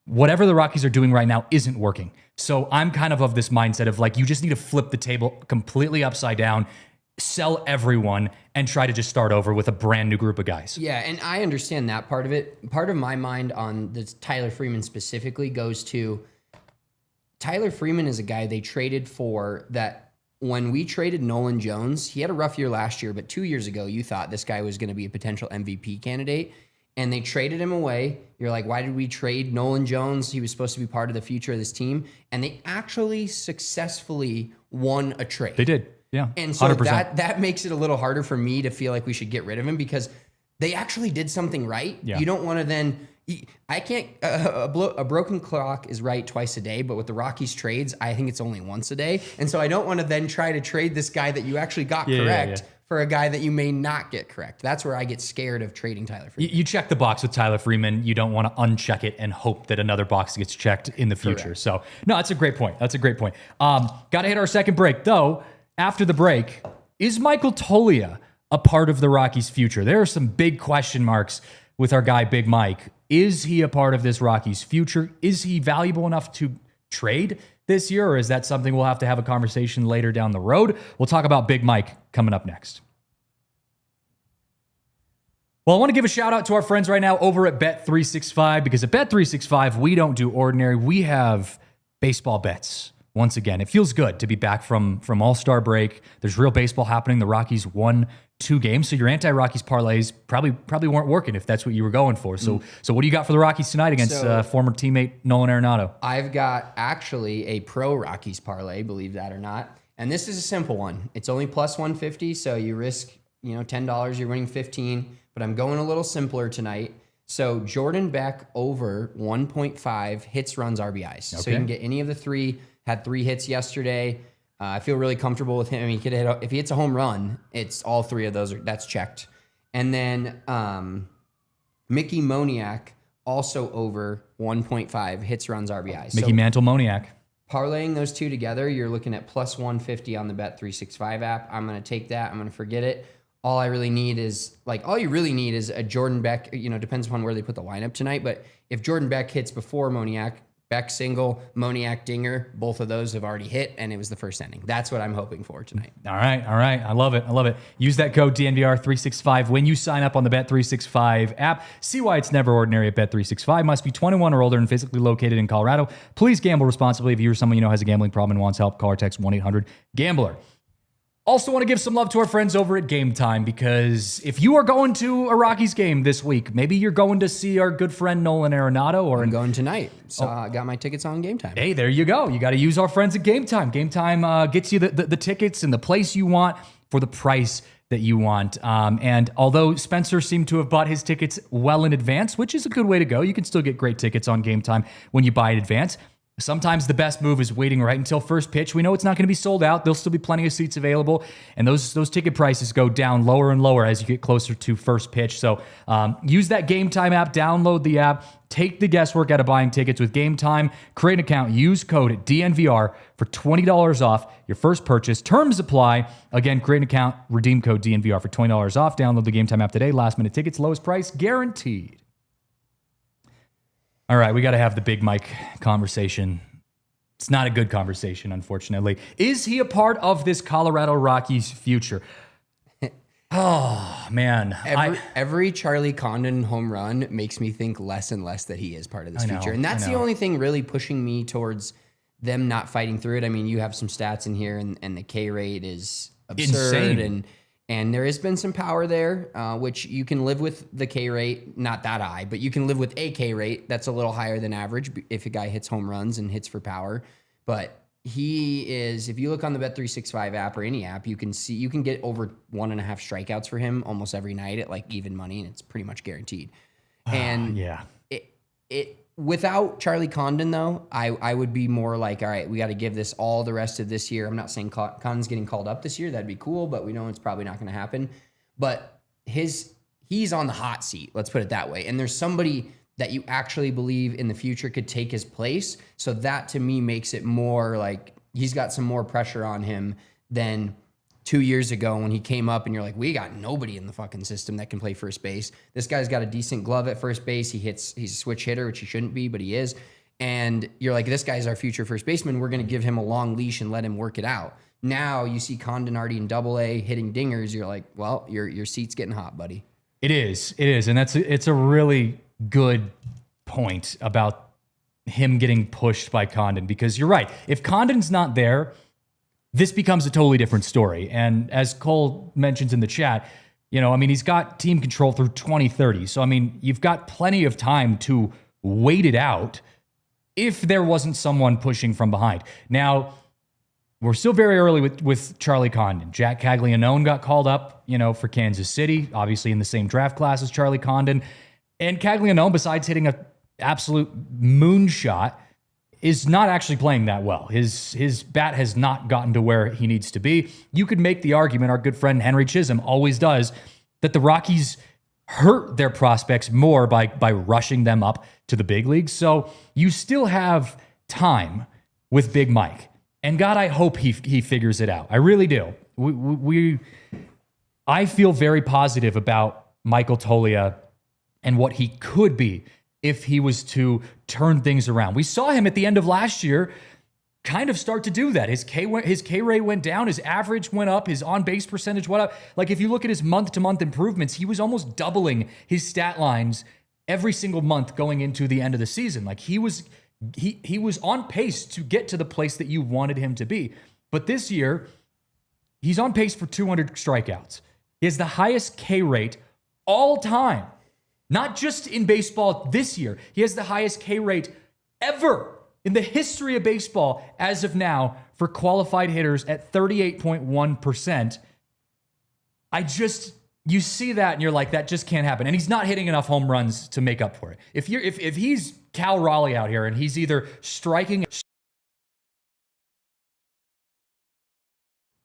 whatever the Rockies are doing right now isn't working. So I'm kind of this mindset of you just need to flip the table completely upside down, sell everyone, and try to just start over with a brand new group of guys. Yeah, and I understand that part of it. Part of my mind on the Tyler Freeman specifically goes to Tyler Freeman is a guy they traded for that when we traded Nolan Jones, he had a rough year last year, but 2 years ago, you thought this guy was going to be a potential MVP candidate, and they traded him away. You're like, why did we trade Nolan Jones? He was supposed to be part of the future of this team, and they actually successfully won a trade. They did. Yeah, and so 100%. that makes it a little harder for me to feel like we should get rid of him because they actually did something right. Yeah. You don't want to then. I can't. A broken clock is right twice a day, but with the Rockies trades, I think it's only once a day, and so I don't want to then try to trade this guy that you actually got correct for a guy that you may not get correct. That's where I get scared of trading Tyler Freeman. You check the box with Tyler Freeman. You don't want to uncheck it and hope that another box gets checked in the future. Correct. So, no, that's a great point. Got to hit our second break, though. After the break, is Michael Toglia a part of the Rockies' future? There are some big question marks with our guy, Big Mike. Is he a part of this Rockies' future? Is he valuable enough to trade this year, or is that something we'll have to have a conversation later down the road? We'll talk about Big Mike coming up next. Well, I want to give a shout out to our friends right now over at Bet365, because at Bet365, we don't do ordinary. We have baseball bets. Once again, it feels good to be back from All-Star break. There's real baseball happening. The Rockies won 2 games, so your anti-Rockies parlays probably weren't working if that's what you were going for. So what do you got for the Rockies tonight against former teammate Nolan Arenado? I've got actually a pro Rockies parlay, believe that or not. And this is a simple one. It's only plus 150, so you risk, $10, you're winning 15, but I'm going a little simpler tonight. So Jordan Beck over 1.5 hits, runs, RBIs. Okay. So you can get any of the 3. Had 3 hits yesterday. I feel really comfortable with him. I mean, he could hit, if he hits a home run, it's all 3 of those. That's checked. And then Mickey Moniak also over 1.5 hits, runs, RBIs. Mickey Mantle Moniak. Parlaying those 2 together, you're looking at plus 150 on the Bet365 app. I'm going to take that. I'm going to forget it. All you really need is a Jordan Beck, depends upon where they put the lineup tonight. But if Jordan Beck hits before Moniak, Beck single, Moniak dinger, both of those have already hit, and it was the first inning. That's what I'm hoping for tonight. All right. I love it. Use that code DNVR365 when you sign up on the Bet365 app. See why it's never ordinary at Bet365. Must be 21 or older and physically located in Colorado. Please gamble responsibly. If you or someone you know has a gambling problem and wants help, call or text 1-800-GAMBLER. Also want to give some love to our friends over at Game Time, because if you are going to a Rockies game this week, maybe you're going to see our good friend Nolan Arenado, or I'm going tonight. So I got my tickets on Game Time. Hey, there you go. You got to use our friends at Game Time. Game Time gets you the tickets and the place you want for the price that you want. And although Spencer seemed to have bought his tickets well in advance, which is a good way to go, you can still get great tickets on Game Time when you buy in advance. Sometimes the best move is waiting right until first pitch. We know it's not going to be sold out. There'll still be plenty of seats available, and those ticket prices go down lower and lower as you get closer to first pitch. So use that Game Time app, download the app, take the guesswork out of buying tickets with Game Time. Create an account, use code DNVR for $20 off your first purchase. Terms apply. Again, create an account, redeem code DNVR for $20 off. Download the Game Time app today. Last minute tickets, lowest price guaranteed. All right, we got to have the Big Mike conversation. It's not a good conversation, unfortunately. Is he a part of this Colorado Rockies future? Oh, man. Every Charlie Condon home run makes me think less and less that he is part of this future. And that's the only thing really pushing me towards them not fighting through it. I mean, you have some stats in here, and the K rate is absurd. Insane. And there has been some power there, which you can live with the K rate, not that high, but you can live with a K rate that's a little higher than average if a guy hits home runs and hits for power. But he is, if you look on the Bet365 app or any app, you can get over 1.5 strikeouts for him almost every night at like even money, and it's pretty much guaranteed. And yeah, it without Charlie Condon though, I would be more like, all right, we got to give this all the rest of this year. I'm not saying Condon's getting called up this year. That'd be cool, but we know it's probably not going to happen. But he's on the hot seat. Let's put it that way. And there's somebody that you actually believe in the future could take his place. So that to me makes it more like he's got some more pressure on him than 2 years ago when he came up and you're like, we got nobody in the fucking system that can play first base. This guy's got a decent glove at first base. He's a switch hitter, which he shouldn't be, but he is. And you're like, this guy's our future first baseman. We're going to give him a long leash and let him work it out. Now you see Condon already in AA hitting dingers. You're like, well, your seat's getting hot, buddy. It is. And it's a really good point about him getting pushed by Condon, because you're right. If Condon's not there, this becomes a totally different story. And as Cole mentions in the chat, he's got team control through 2030. So, you've got plenty of time to wait it out if there wasn't someone pushing from behind. Now, we're still very early with Charlie Condon. Jack Caglianone got called up, for Kansas City, obviously in the same draft class as Charlie Condon. And Caglianone, besides hitting an absolute moonshot, is not actually playing that well. His bat has not gotten to where he needs to be. You could make the argument, our good friend Henry Chisholm always does, that the Rockies hurt their prospects more by rushing them up to the big leagues. So you still have time with Big Mike. And God, I hope he figures it out. I really do. I feel very positive about Michael Toglia and what he could be if he was to turn things around. We saw him at the end of last year kind of start to do that. His K rate went down, his average went up, his on-base percentage went up. Like if you look at his month-to-month improvements, he was almost doubling his stat lines every single month going into the end of the season. Like he was on pace to get to the place that you wanted him to be. But this year, he's on pace for 200 strikeouts. He has the highest K rate all time. Not just in baseball this year. He has the highest K rate ever in the history of baseball as of now for qualified hitters at 38.1%. You see that and you're like, that just can't happen. And he's not hitting enough home runs to make up for it. If he's Cal Raleigh out here and he's either striking,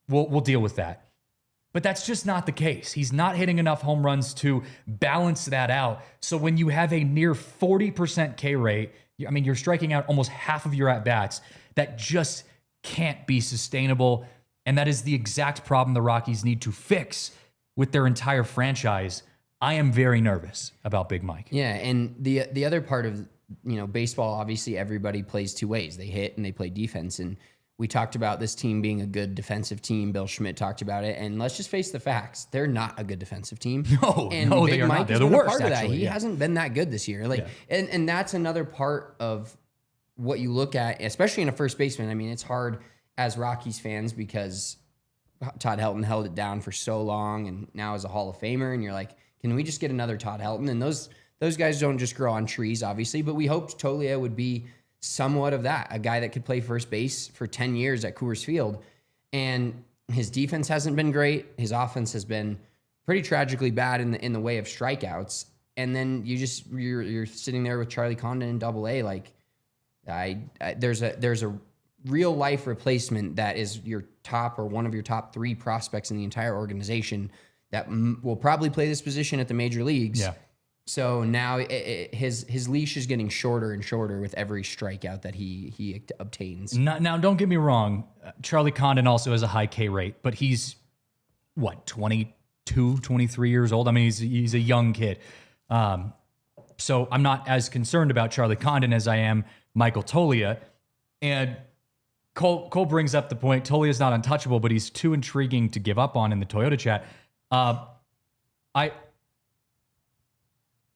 we'll deal with that. But that's just not the case. He's not hitting enough home runs to balance that out. So when you have a near 40% K rate, I mean, you're striking out almost half of your at-bats. That just can't be sustainable. And that is the exact problem the Rockies need to fix with their entire franchise. I am very nervous about Big Mike. Yeah, and the other part of, baseball, obviously everybody plays two ways. They hit and they play defense. And we talked about this team being a good defensive team. Bill Schmidt talked about it. And let's just face the facts. They're not a good defensive team. No, Big they are Mike not. They're is the one worst, part of that. actually. He hasn't been that good this year. And that's another part of what you look at, especially in a first baseman. I mean, it's hard as Rockies fans because Todd Helton held it down for so long and now is a Hall of Famer. And you're like, can we just get another Todd Helton? And those guys don't just grow on trees, obviously, but we hoped Toglia would be somewhat of that, a guy that could play first base for 10 years at Coors Field. And his defense hasn't been great. His offense has been pretty tragically bad in the way of strikeouts. And then you're sitting there with Charlie Condon in Double-A. Like there's a real life replacement that is your top or one of your top three prospects in the entire organization that will probably play this position at the major leagues. Yeah. So now his leash is getting shorter and shorter with every strikeout that he obtains. Now, don't get me wrong. Charlie Condon also has a high K rate, but he's, 22, 23 years old? I mean, he's a young kid. So I'm not as concerned about Charlie Condon as I am Michael Toglia. And Cole brings up the point, Tolia's not untouchable, but he's too intriguing to give up on in the Toyota chat.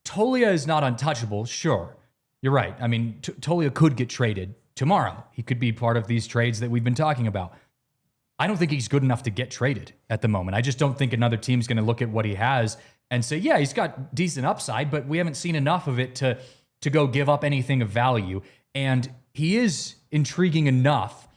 Toglia is not untouchable, sure. You're right. I mean, Toglia could get traded tomorrow. He could be part of these trades that we've been talking about. I don't think he's good enough to get traded at the moment. I just don't think another team's going to look at what he has and say, yeah, he's got decent upside, but we haven't seen enough of it to go give up anything of value. And he is intriguing enough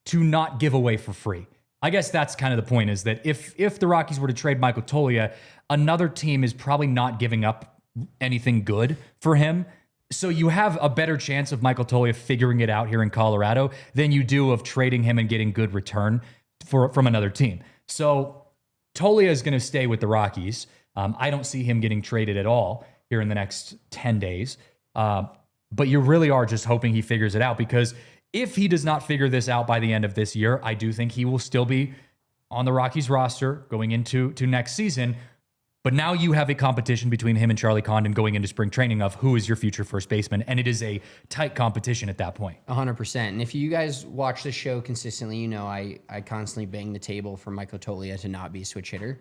to not give away for free. I guess that's kind of the point, is that if the Rockies were to trade Michael Toglia, another team is probably not giving up anything good for him. So you have a better chance of Michael Toglia figuring it out here in Colorado than you do of trading him and getting good return from another team. So Toglia is going to stay with the Rockies. I don't see him getting traded at all here in the next 10 days. But you really are just hoping he figures it out, because if he does not figure this out by the end of this year, I do think he will still be on the Rockies roster going into next season. But now you have a competition between him and Charlie Condon going into spring training of who is your future first baseman, and it is a tight competition at that point. 100%. And if you guys watch the show consistently, you know I constantly bang the table for Michael Toglia to not be a switch hitter.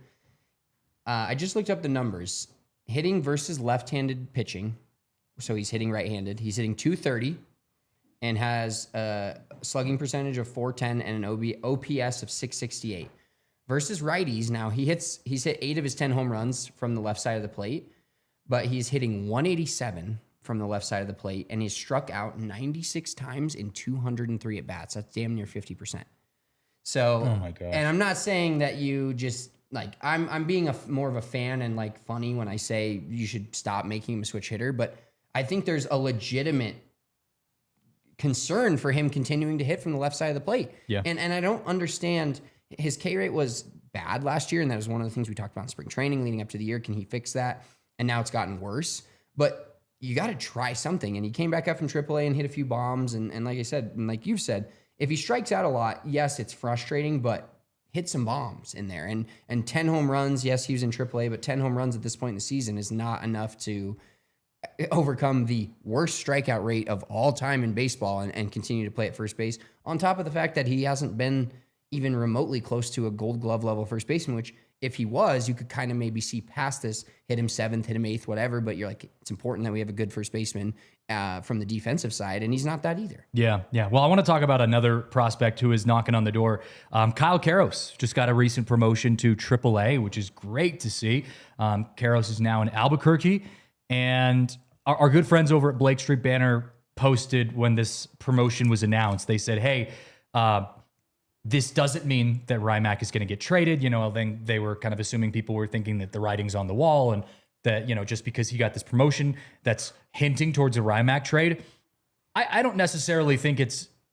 I just looked up the numbers. Hitting versus left-handed pitching, so he's hitting right-handed. He's hitting .230 and has a slugging percentage of .410 and an OPS of .668. Versus righties, now he's hit 8 of his 10 home runs from the left side of the plate, but he's hitting 187 from the left side of the plate, and he's struck out 96 times in 203 at bats. That's damn near 50%. So, oh my gosh. And I'm not saying that you just like I'm being more of a fan and like funny when I say you should stop making him a switch hitter, but I think there's a legitimate concern for him continuing to hit from the left side of the plate. Yeah. And I don't understand, his K rate was bad last year, and that was one of the things we talked about in spring training leading up to the year. Can he fix that? And now it's gotten worse. But you got to try something. And he came back up from AAA and hit a few bombs. And like I said, and like you've said, if he strikes out a lot, yes, it's frustrating, but hit some bombs in there. And 10 home runs, yes, he was in AAA, but 10 home runs at this point in the season is not enough to overcome the worst strikeout rate of all time in baseball and continue to play at first base. On top of the fact that he hasn't been even remotely close to a Gold Glove level first baseman, which if he was, you could kind of maybe see past this, hit him 7th, hit him 8th, whatever. But you're like, it's important that we have a good first baseman from the defensive side, and he's not that either. Yeah. Well, I want to talk about another prospect who is knocking on the door. Kyle Karros just got a recent promotion to AAA, which is great to see. Karros is now in Albuquerque, and our good friends over at Blake Street Banner posted when this promotion was announced. They said, hey, this doesn't mean that Rymack is going to get traded. Then they were kind of assuming, people were thinking that the writing's on the wall and that, just because he got this promotion, that's hinting towards a Rymack trade. I don't necessarily think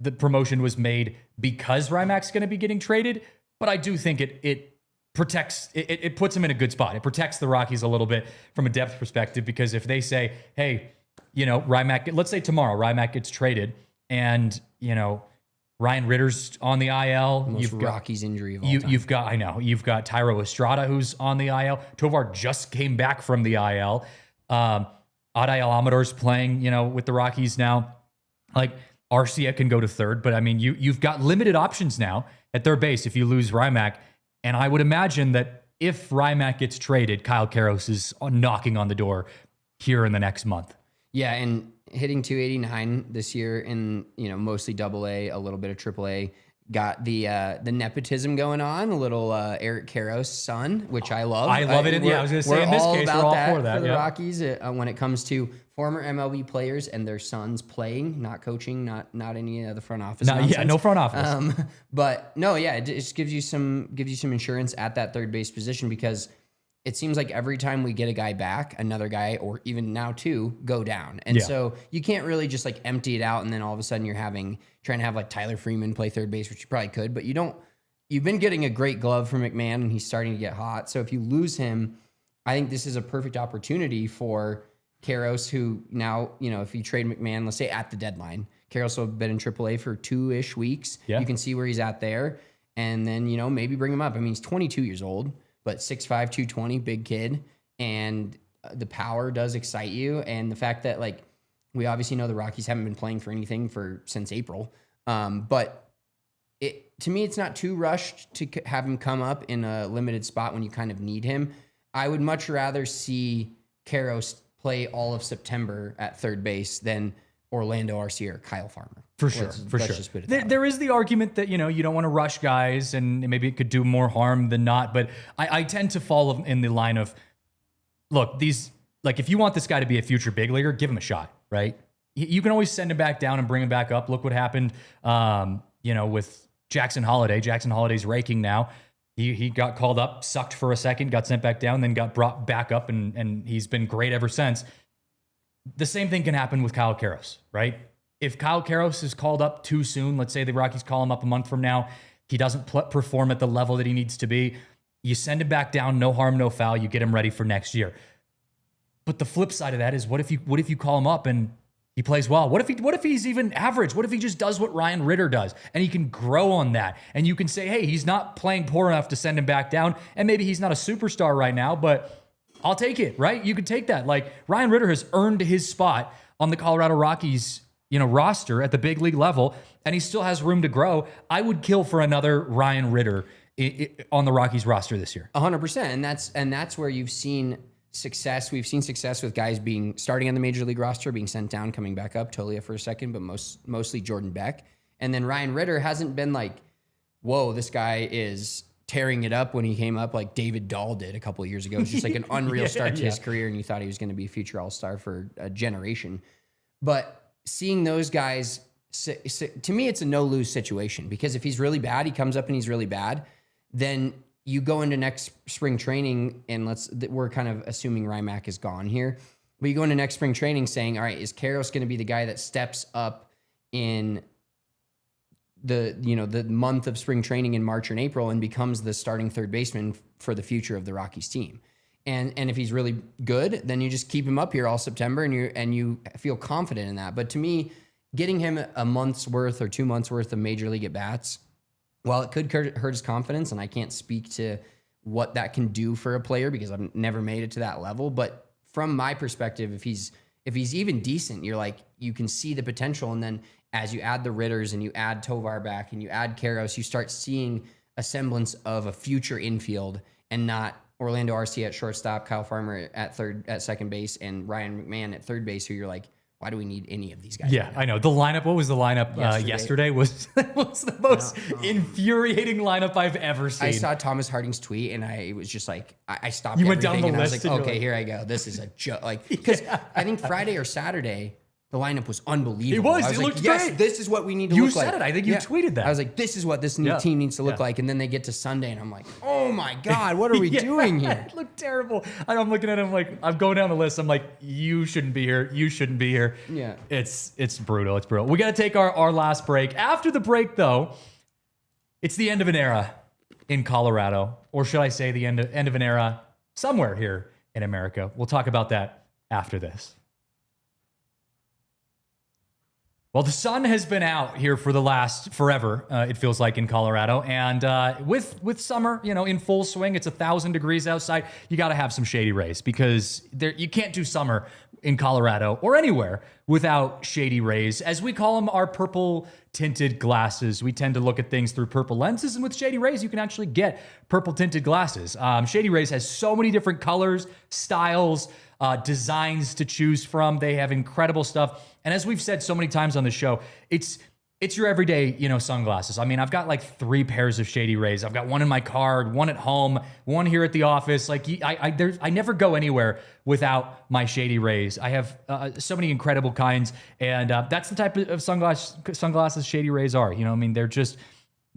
the promotion was made because Rymack's going to be getting traded, but I do think it protects, it puts him in a good spot. It protects the Rockies a little bit from a depth perspective, because if they say, hey, Rymack, let's say tomorrow Rymack gets traded and, Ryan Ritter's on the IL. Most Rockies injury of all time. You've got Tyro Estrada, who's on the IL. Tovar just came back from the IL. Adael Amador's playing, with the Rockies now. Like, Arcia can go to third, but I mean, you've got limited options now at third base if you lose Rymack. And I would imagine that if Rymack gets traded, Kyle Karros is knocking on the door here in the next month. Yeah, and hitting 289 this year in, mostly AA, a little bit of AAA. Got the nepotism going on, a little Eric Karros' son, which I love. I love it. I was going to say, in this case, we're all for that. For the Rockies, when it comes to former MLB players and their sons playing, not coaching, not any of the front office. No front office. But no, yeah, it just gives you some insurance at that third base position, because it seems like every time we get a guy back, another guy, or even now two, go down. And so you can't really just like empty it out and then all of a sudden you're trying to have like Tyler Freeman play third base, which you probably could, but you've been getting a great glove from McMahon and he's starting to get hot. So if you lose him, I think this is a perfect opportunity for Karros, who now, if you trade McMahon, let's say at the deadline, Karros will have been in AAA for 2-ish weeks. Yeah. You can see where he's at there. And then, maybe bring him up. I mean, he's 22 years old. But 6'5", 220, big kid, and the power does excite you. And the fact that, like, we obviously know the Rockies haven't been playing for anything since April, but to me, it's not too rushed to have him come up in a limited spot when you kind of need him. I would much rather see Karros play all of September at third base than Orlando Arcia or Kyle Farmer. For sure. Just put it there is the argument that, you don't want to rush guys and maybe it could do more harm than not. But I tend to fall in the line of, look, if you want this guy to be a future big leaguer, give him a shot, right? You can always send him back down and bring him back up. Look what happened, with Jackson Holiday. Jackson Holiday's raking now. He got called up, sucked for a second, got sent back down, then got brought back up, and he's been great ever since. The same thing can happen with Kyle Karros, right? If Kyle Karros is called up too soon, let's say the Rockies call him up a month from now, he doesn't perform at the level that he needs to be, you send him back down, no harm, no foul, you get him ready for next year. But the flip side of that is, what if you call him up and he plays well? What if he's even average? What if he just does what Ryan Ritter does and he can grow on that? And you can say, hey, he's not playing poor enough to send him back down, and maybe he's not a superstar right now, but I'll take it, right? You could take that. Like, Ryan Ritter has earned his spot on the Colorado Rockies, roster at the big league level, and he still has room to grow. I would kill for another Ryan Ritter on the Rockies roster this year. 100%. And that's where you've seen success. We've seen success with guys starting on the major league roster, being sent down, coming back up. Tolia for a second, but mostly Jordan Beck. And then Ryan Ritter hasn't been like, whoa, this guy is tearing it up when he came up like David Dahl did a couple of years ago. It was just like an unreal start to his career, and you thought he was going to be a future all-star for a generation. But seeing those guys, to me, it's a no-lose situation, because if he's really bad, he comes up and he's really bad, then you go into next spring training, and we're kind of assuming Rymack is gone here, but you go into next spring training saying, all right, is Karros going to be the guy that steps up in the month of spring training in March and April and becomes the starting third baseman for the future of the Rockies team. And if he's really good, then you just keep him up here all September and you feel confident in that. But to me, getting him a month's worth or 2 months worth of major league at bats, while it could hurt his confidence, and I can't speak to what that can do for a player because I've never made it to that level. But from my perspective, if he's even decent, you're like, you can see the potential. And then as you add the Ritters and you add Tovar back and you add Karros, you start seeing a semblance of a future infield and not Orlando Arcia at shortstop, Kyle Farmer at second base, and Ryan McMahon at third base, who you're like, why do we need any of these guys? Yeah, I know. The lineup, what was the lineup yesterday was the most infuriating lineup I've ever seen. I saw Thomas Harding's tweet and I was just like, I stopped You everything went down the and list I was and like, you're okay, like, here I go. This is a joke. Like, because I think Friday or Saturday, the lineup was unbelievable. It was. I was It like, looked yes, great. this is what we need to You look like. said it. I think you tweeted that. I was like, this is what this new team needs to look like. And then they get to Sunday and I'm like, oh my God, what are we doing here? It looked terrible. I'm looking at him like, I'm going down the list. I'm like, you shouldn't be here. You shouldn't be here. Yeah. It's brutal. It's brutal. We got to take our last break. After the break, though, it's the end of an era in Colorado. Or should I say the end of an era somewhere here in America. We'll talk about that after this. Well, the sun has been out here for the last forever, it feels like, in Colorado. And with summer, in full swing, it's 1,000 degrees outside. You got to have some shady rays because you can't do summer in Colorado or anywhere without shady rays. As we call them, our purple tinted glasses. We tend to look at things through purple lenses, and with shady rays, you can actually get purple tinted glasses. Shady rays has so many different colors, styles, designs to choose from. They have incredible stuff. And as we've said so many times on the show, it's your everyday, sunglasses. I mean, I've got like 3 pairs of shady rays. I've got one in my car, one at home, one here at the office. Like I never go anywhere without my shady rays. I have so many incredible kinds, and that's the type of sunglasses shady rays are.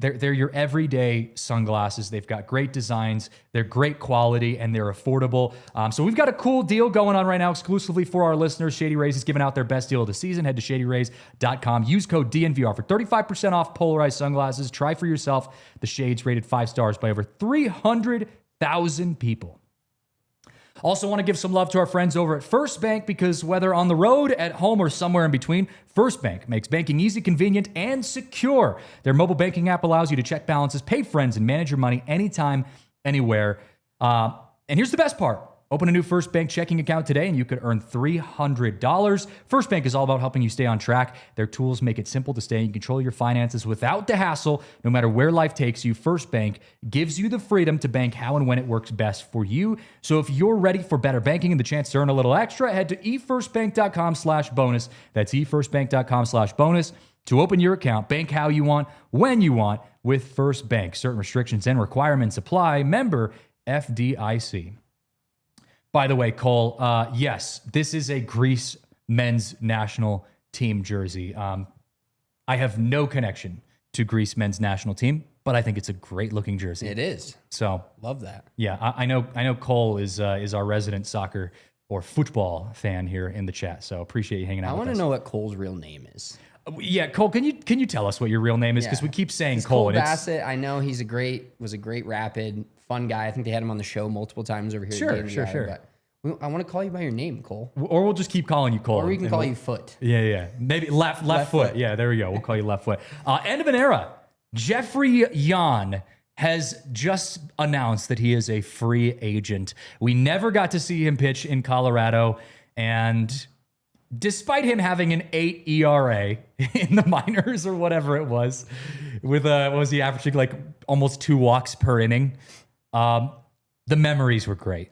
They're your everyday sunglasses. They've got great designs. They're great quality, and they're affordable. So we've got a cool deal going on right now exclusively for our listeners. Shady Rays is giving out their best deal of the season. Head to shadyrays.com. Use code DNVR for 35% off polarized sunglasses. Try for yourself the shades rated 5 stars by over 300,000 people. Also want to give some love to our friends over at First Bank because whether on the road, at home, or somewhere in between, First Bank makes banking easy, convenient, and secure. Their mobile banking app allows you to check balances, pay friends, and manage your money anytime, anywhere. And here's the best part. Open a new First Bank checking account today and you could earn $300. First Bank is all about helping you stay on track. Their tools make it simple to stay in control of your finances without the hassle. No matter where life takes you, First Bank gives you the freedom to bank how and when it works best for you. So if you're ready for better banking and the chance to earn a little extra, head to efirstbank.com/bonus. That's efirstbank.com/bonus to open your account. Bank how you want, when you want with First Bank. Certain restrictions and requirements apply. Member FDIC. By the way, Cole, yes, this is a Greece men's national team jersey. I have no connection to Greece men's national team, but I think it's a great looking jersey. It is. So love that. Yeah, I know Cole is our resident soccer or football fan here in the chat. So appreciate you hanging out. I want to know what Cole's real name is. Yeah, Cole, can you tell us what your real name is? Because we keep saying Cole. Cole Bassett. I know he's was a great Rapid, fun guy. I think they had him on the show multiple times over here. Sure. But I want to call you by your name, Cole. Or we'll just keep calling you Cole. Or we can call you Foot. Yeah. Maybe left foot. Yeah, there we go. We'll call you left foot. End of an era. Jeffrey Yan has just announced that he is a free agent. We never got to see him pitch in Colorado, and despite him having an 8 ERA in the minors or whatever it was, with what was he averaging, like almost 2 walks per inning? The memories were great.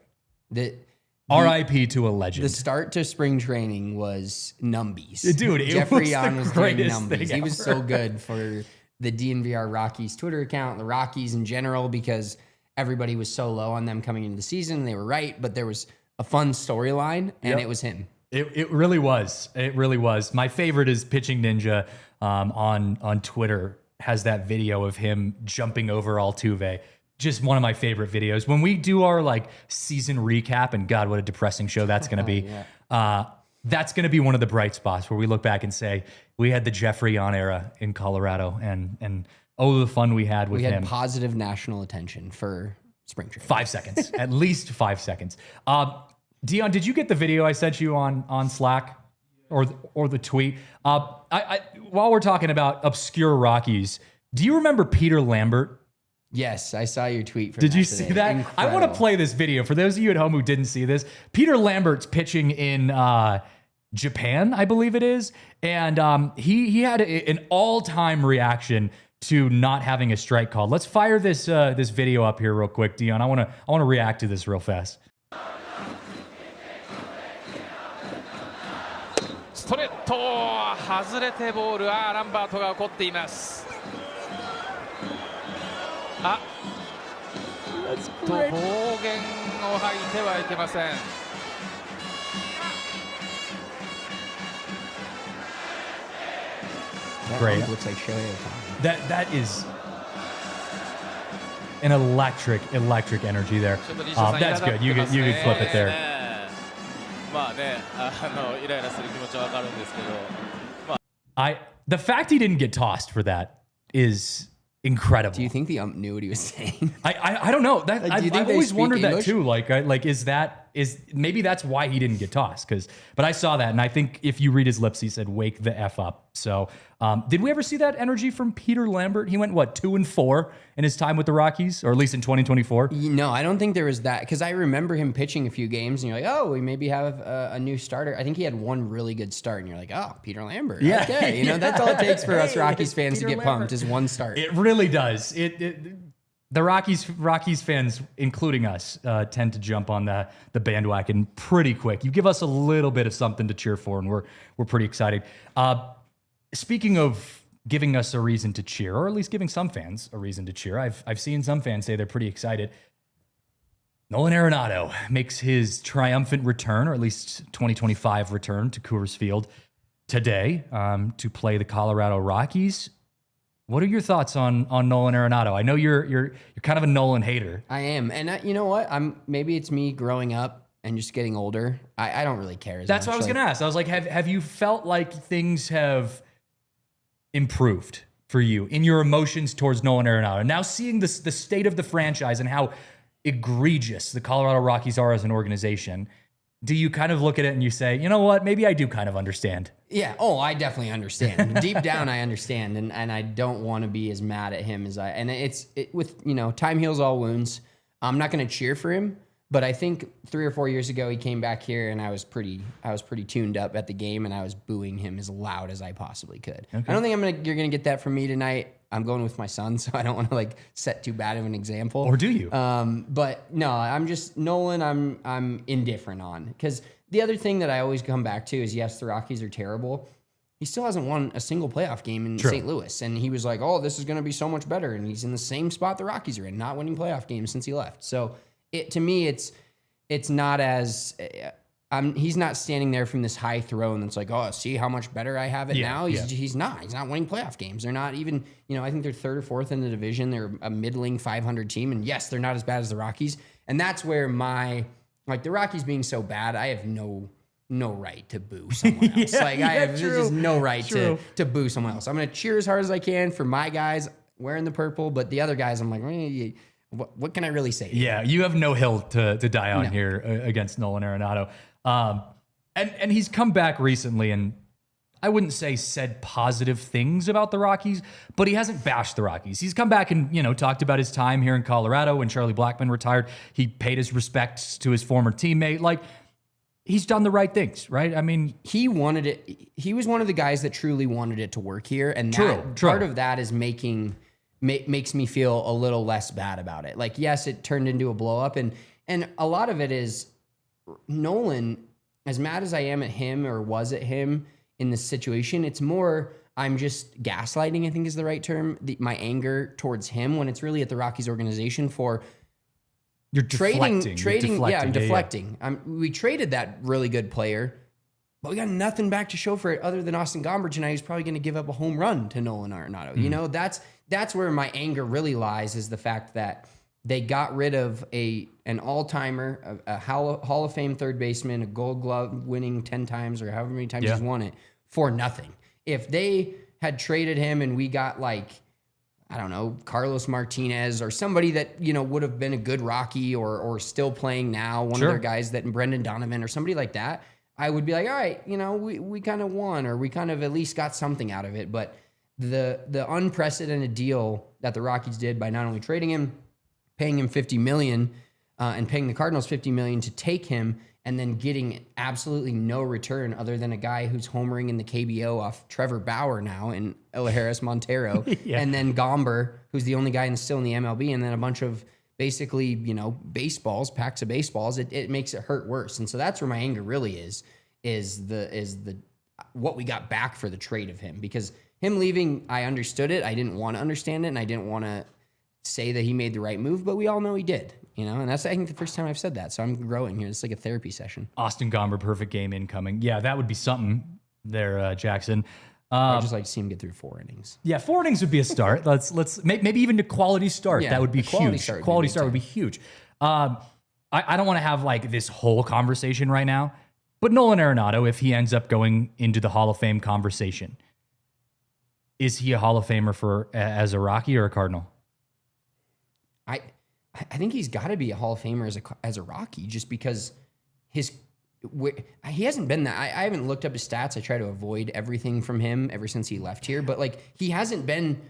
RIP to a legend. The start to spring training was numbies. Dude, Jeffrey Yan was doing greatest numbies. thing He was so good for the DNVR Rockies Twitter account, the Rockies in general, because everybody was so low on them coming into the season. They were right, but there was a fun storyline, and it was him. It really was. It really was. My favorite is Pitching Ninja on Twitter has that video of him jumping over Altuve. Just one of my favorite videos. When we do our season recap, and God, what a depressing show that's going to be. That's going to be one of the bright spots where we look back and say, we had the Jeffrey on era in Colorado, and oh, the fun we had with him. We had positive national attention for spring training. 5 seconds, at least 5 seconds. Dion, did you get the video I sent you on Slack or the tweet? While we're talking about obscure Rockies, do you remember Peter Lambert? Yes, I saw your tweet. Did you see that? Incredible. I want to play this video for those of you at home who didn't see this. Peter Lambert's pitching in Japan, I believe it is, and he had an all-time reaction to not having a strike called. Let's fire this video up here real quick, Dion. I want to react to this real fast. ストレート外れてボールランバートが怒っています。暴言を吐いてはいけません。Great. Looks like That is an electric energy there. That's good. You could flip it there. まあね、イライラする気持ちはわかるんですけど。The fact he didn't get tossed for that is incredible. Do you think the ump knew what he was saying? I don't know. That Like, I've always wondered English? That too. Like is maybe that's why he didn't get tossed? But I saw that, and I think if you read his lips, he said "wake the f up." So did we ever see that energy from Peter Lambert? He went 2-4 in his time with the Rockies, or at least in 2024. No, I don't think there was that, because I remember him pitching a few games, and you're like, oh, we maybe have a new starter. I think he had one really good start, and you're like, oh, Peter Lambert. Yeah, okay, that's all it takes for us Rockies fans to get pumped is one start. It really does. The Rockies fans, including us, tend to jump on the bandwagon pretty quick. You give us a little bit of something to cheer for, and we're pretty excited. Speaking of giving us a reason to cheer, or at least giving some fans a reason to cheer, I've seen some fans say they're pretty excited. Nolan Arenado makes his triumphant return, or at least 2025 return, to Coors Field today to play the Colorado Rockies. What are your thoughts on Nolan Arenado? I know you're kind of a Nolan hater. I am, and you know what? Maybe it's me growing up and just getting older. I don't really care as much. That's what I was going to ask. I was like, have you felt like things have improved for you in your emotions towards Nolan Arenado? Now seeing the state of the franchise and how egregious the Colorado Rockies are as an organization, do you kind of look at it and you say, you know what, maybe I do kind of understand? Yeah. Oh, I definitely understand. Deep down, I understand, and I don't want to be as mad at him as with time heals all wounds. I'm not going to cheer for him, but I think 3 or 4 years ago he came back here, and I was pretty tuned up at the game, and I was booing him as loud as I possibly could. Okay. I don't think you're gonna get that from me tonight. I'm going with my son, so I don't want to set too bad of an example. Or do you? But no, I'm just Nolan. I'm indifferent on, because the other thing that I always come back to is, yes, the Rockies are terrible. He still hasn't won a single playoff game in St. Louis, and he was like, "Oh, this is going to be so much better," and he's in the same spot the Rockies are in, not winning playoff games since he left. So to me, it's not as. He's not standing there from this high throne that's like, oh, see how much better I have it now? He's not winning playoff games. They're not even, I think they're 3rd or 4th in the division. They're a middling 500 team. And yes, they're not as bad as the Rockies. And that's where the Rockies being so bad, I have no right to boo someone else. There's just no right to boo someone else. I'm going to cheer as hard as I can for my guys wearing the purple, but the other guys, I'm like, what can I really say? Yeah, you have no hill to die on here against Nolan Arenado. And he's come back recently, and I wouldn't say said positive things about the Rockies, but he hasn't bashed the Rockies. He's come back and, talked about his time here in Colorado when Charlie Blackmon retired. He paid his respects to his former teammate. He's done the right things, right? I mean, he wanted it. He was one of the guys that truly wanted it to work here. And part of that is makes me feel a little less bad about it. Yes, it turned into a blow up, and a lot of it is Nolan, as mad as I am at him, or was at him in this situation, it's more I'm just gaslighting, I think is the right term, my anger towards him, when it's really at the Rockies organization for you're deflecting. I'm deflecting. We traded that really good player, but we got nothing back to show for it other than Austin Gomberg tonight, who's probably going to give up a home run to Nolan Arenado. That's where my anger really lies, is the fact that they got rid of an all-timer, a Hall of Fame third baseman, a Gold Glove winning 10 times or however many times he's won it for nothing. If they had traded him and we got like, I don't know, Carlos Martinez or somebody that, would have been a good Rocky or still playing now, one of their guys that Brendan Donovan or somebody like that, I would be like, all right, we kind of won, or we kind of at least got something out of it. But the unprecedented deal that the Rockies did by not only trading him, paying him $50 million, and paying the Cardinals $50 million to take him, and then getting absolutely no return other than a guy who's homering in the KBO off Trevor Bauer now and Elaharis Montero, and then Gomber, who's the only guy still in the MLB, and then a bunch of basically, baseballs, packs of baseballs. It makes it hurt worse. And so that's where my anger really is the what we got back for the trade of him. Because him leaving, I understood it. I didn't want to understand it, and I didn't want to say that he made the right move, but we all know he did, and that's, I think, the first time I've said that. So I'm growing here. It's like a therapy session. Austin Gomber, perfect game incoming. Yeah, that would be something there, Jackson. I'd just like to see him get through 4 innings. Yeah, 4 innings would be a start. Let's maybe even a quality start. Yeah, that would be huge. Quality start would be huge. I don't want to have like this whole conversation right now, but Nolan Arenado, if he ends up going into the Hall of Fame conversation, is he a Hall of Famer as a Rocky or a Cardinal? I think he's got to be a Hall of Famer as a Rocky, just because he hasn't been that. I haven't looked up his stats. I try to avoid everything from him ever since he left here. But like, he hasn't been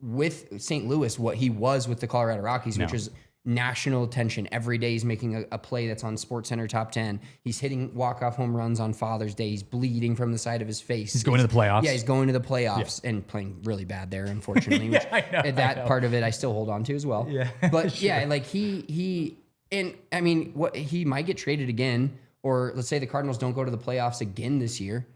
with St. Louis what he was with the Colorado Rockies, which is national attention. Every day he's making a play that's on SportsCenter top 10. He's hitting walk-off home runs on Father's Day. He's bleeding from the side of his face. He's going to the playoffs. Yeah, he's going to the playoffs and playing really bad there, unfortunately. I know. Part of it I still hold on to as well. Yeah, but sure. yeah, like he and I mean, he might get traded again, or let's say the Cardinals don't go to the playoffs again this year.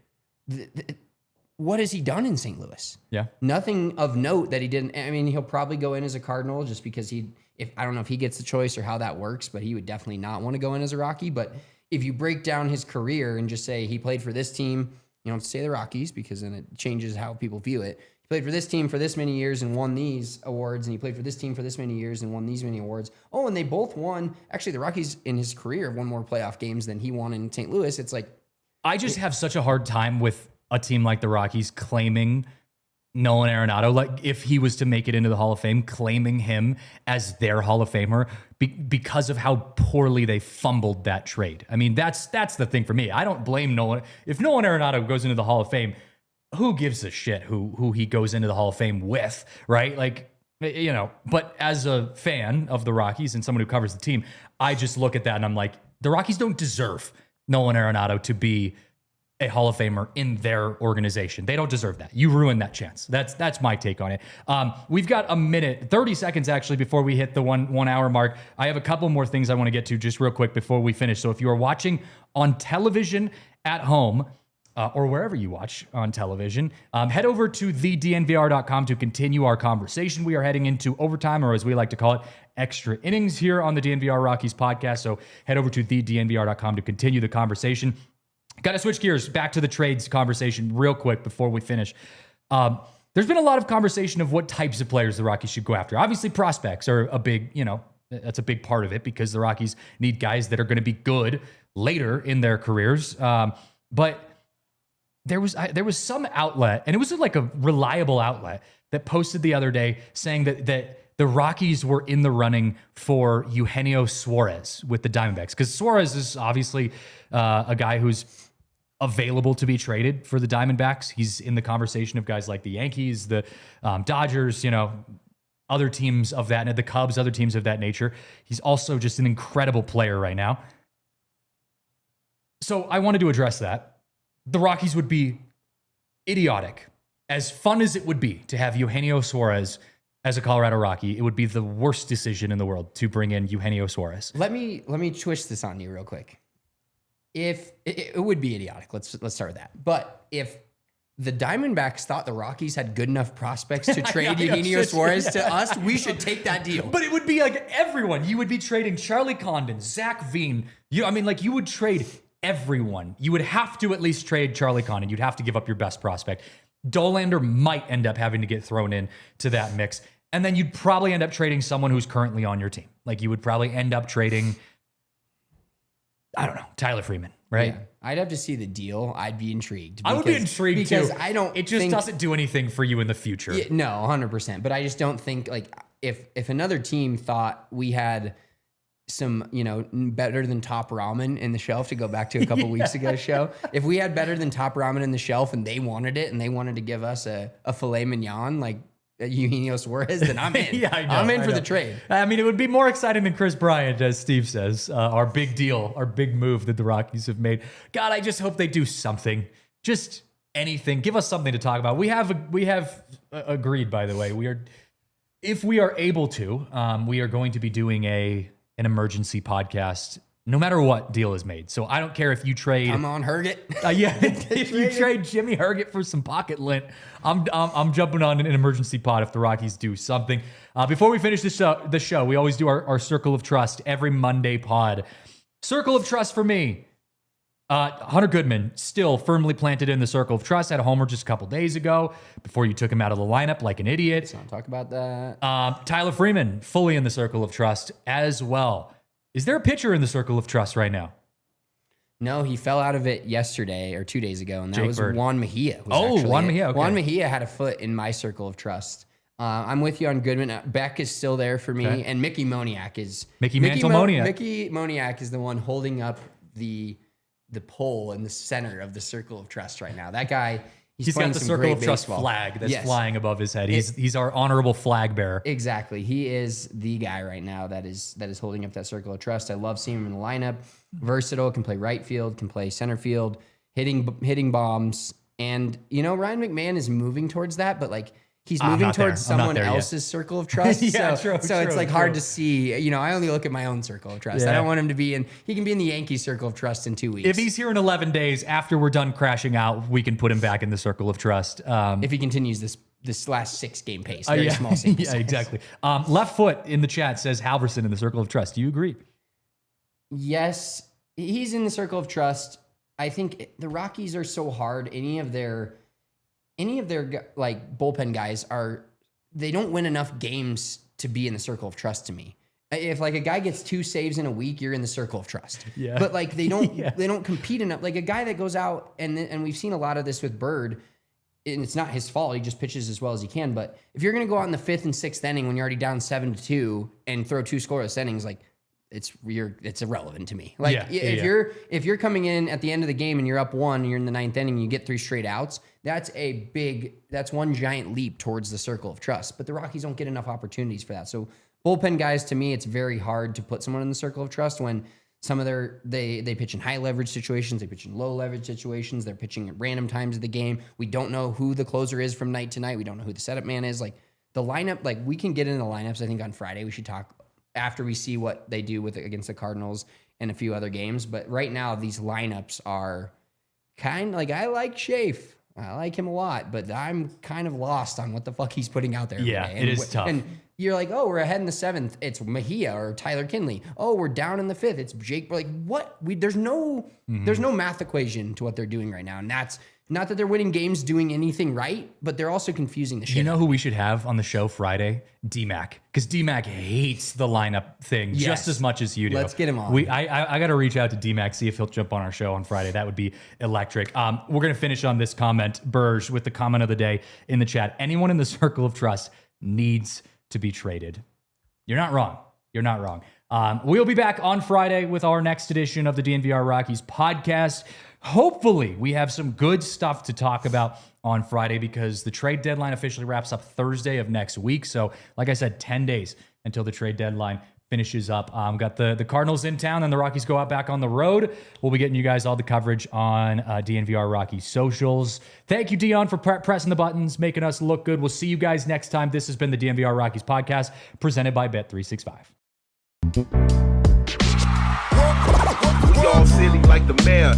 What has he done in St. Louis? Yeah, nothing of note that he didn't. I mean, he'll probably go in as a Cardinal just because I don't know if he gets the choice or how that works, but he would definitely not want to go in as a Rocky. But if you break down his career and just say he played for this team, you don't say the Rockies because then it changes how people view it. He played for this team for this many years and won these awards, and he played for this team for this many years and won these many awards. Oh, and they both won. Actually, the Rockies in his career have won more playoff games than he won in St. Louis. It's like, I just have such a hard time with a team like the Rockies claiming Nolan Arenado, like if he was to make it into the Hall of Fame, claiming him as their Hall of Famer because of how poorly they fumbled that trade. I mean, that's the thing for me. I don't blame Nolan. If Nolan Arenado goes into the Hall of Fame, who gives a shit who he goes into the Hall of Fame with, right? Like, but as a fan of the Rockies and someone who covers the team, I just look at that and I'm like, the Rockies don't deserve Nolan Arenado to be a Hall of Famer in their organization. They don't deserve that. You ruined that chance. That's my take on it. We've got a minute, 30 seconds actually, before we hit the one hour mark. I have a couple more things I want to get to just real quick before we finish. So if you are watching on television at home, or wherever you watch on television, head over to thednvr.com to continue our conversation. We are heading into overtime, or as we like to call it, extra innings here on the DNVR Rockies podcast. So head over to thednvr.com to continue the conversation. Got to switch gears back to the trades conversation real quick before we finish. There's been a lot of conversation of what types of players the Rockies should go after. Obviously, prospects are a big, that's a big part of it because the Rockies need guys that are going to be good later in their careers. But there was some outlet, and it was like a reliable outlet, that posted the other day saying that the Rockies were in the running for Eugenio Suarez with the Diamondbacks, because Suarez is obviously a guy who's available to be traded for the Diamondbacks. He's in the conversation of guys like the Yankees, the Dodgers, other teams of that, the Cubs, other teams of that nature. He's also just an incredible player right now. So I wanted to address that. The Rockies would be idiotic. As fun as it would be to have Eugenio Suarez as a Colorado Rocky, it would be the worst decision in the world to bring in Eugenio Suarez. Let me twist this on you real quick. If it would be idiotic, let's start with that. But if the Diamondbacks thought the Rockies had good enough prospects to trade Eugenio Suarez to us, we should take that deal. But it would be like everyone. You would be trading Charlie Condon, Zach Veen. You would trade everyone. You would have to at least trade Charlie Condon. You'd have to give up your best prospect. Dolander might end up having to get thrown in to that mix. And then you'd probably end up trading someone who's currently on your team. Like you would probably end up trading, I don't know, Tyler Freeman, right? Yeah. I'd have to see the deal. I'd be intrigued. I would be intrigued because too. I don't. It just doesn't do anything for you in the future. Yeah, no, 100%. But I just don't think like if another team thought we had some, better than top ramen in the shelf, to go back to a couple weeks ago show. If we had better than top ramen in the shelf and they wanted it and they wanted to give us a filet mignon like Eugenio Suarez, then I'm in. Yeah, I know, I'm in for the trade. I mean, it would be more exciting than Chris Bryant, as Steve says. Our big deal, our big move that the Rockies have made. God, I just hope they do something. Just anything. Give us something to talk about. We have agreed, by the way. If we are able to, we are going to be doing an emergency podcast no matter what deal is made. So I don't care if you trade. I'm on Herget. If you trade Jimmy Herget for some pocket lint, I'm jumping on an emergency pod if the Rockies do something. Before we finish the show, we always do our Circle of Trust every Monday pod. Circle of Trust for me. Hunter Goodman still firmly planted in the Circle of Trust. Had a homer just a couple days ago before you took him out of the lineup like an idiot. Let's not talk about that. Tyler Freeman fully in the Circle of Trust as well. Is there a pitcher in the Circle of Trust right now? No, he fell out of it yesterday or 2 days ago, and that Jake was Bird. Juan Mejia. Juan Mejia. Okay. Juan Mejia had a foot in my Circle of Trust. I'm with you on Goodman. Beck is still there for me, and Mickey Moniak is Mickey Moniak. Mickey Moniak is the one holding up the pole in the center of the Circle of Trust right now. That guy, he's got the some Circle great of Trust baseball. flag that's flying above his head. He's our honorable flag bearer. Exactly. He is the guy right now that is holding up that Circle of Trust. I love seeing him in the lineup. Versatile, can play right field, can play center field, hitting bombs. And, Ryan McMahon is moving towards that, but like he's moving towards someone else's Circle of Trust. So it's like hard to see. I only look at my own Circle of Trust. Yeah. I don't want him to be he can be in the Yankees Circle of Trust in 2 weeks. If he's here in 11 days after we're done crashing out, we can put him back in the Circle of Trust. If he continues this last 6-game pace, very small sample size. Yeah, exactly. Left Foot in the chat says Halverson in the Circle of Trust. Do you agree? Yes, he's in the Circle of Trust. I think the Rockies are so hard. Any of their like bullpen guys they don't win enough games to be in the Circle of Trust to me. If like a guy gets 2 saves in a week, you're in the Circle of Trust. Yeah. But like they don't compete enough. Like a guy that goes out and we've seen a lot of this with Bird, and it's not his fault. He just pitches as well as he can. But if you're going to go out in the 5th and 6th inning when you're already down 7-2 and throw 2 scoreless innings, like it's irrelevant to me. Like if you're coming in at the end of the game and you're up 1, and you're in the 9th inning, and you get 3 straight outs, that's one giant leap towards the Circle of Trust. But the Rockies don't get enough opportunities for that. So bullpen guys, to me, it's very hard to put someone in the Circle of Trust when some of they pitch in high leverage situations, they pitch in low leverage situations, they're pitching at random times of the game. We don't know who the closer is from night to night. We don't know who the setup man is. Like the lineup, like we can get into the lineups. I think on Friday we should talk after we see what they do against the Cardinals and a few other games. But right now these lineups are kind of like, I like Schaaf. I like him a lot, but I'm kind of lost on what the fuck he's putting out there. Yeah, it is tough. And you're like, oh, we're ahead in the 7th. It's Mejia or Tyler Kinley. Oh, we're down in the 5th. It's Jake. Like what? There's no math equation to what they're doing right now. And that's not that they're winning games doing anything right, but they're also confusing the shit. You know who we should have on the show Friday? D-Mac. Because D-Mac hates the lineup thing just as much as you do. Let's get him on. I got to reach out to D-Mac, see if he'll jump on our show on Friday. That would be electric. We're going to finish on this comment, Burge, with the comment of the day in the chat. Anyone in the Circle of Trust needs to be traded. You're not wrong. You're not wrong. We'll be back on Friday with our next edition of the DNVR Rockies podcast. Hopefully, we have some good stuff to talk about on Friday because the trade deadline officially wraps up Thursday of next week. So, like I said, 10 days until the trade deadline finishes up. Got the Cardinals in town and the Rockies go out back on the road. We'll be getting you guys all the coverage on DNVR Rockies socials. Thank you, Dion, for pressing the buttons, making us look good. We'll see you guys next time. This has been the DNVR Rockies podcast presented by Bet365. We all silly like the mayor.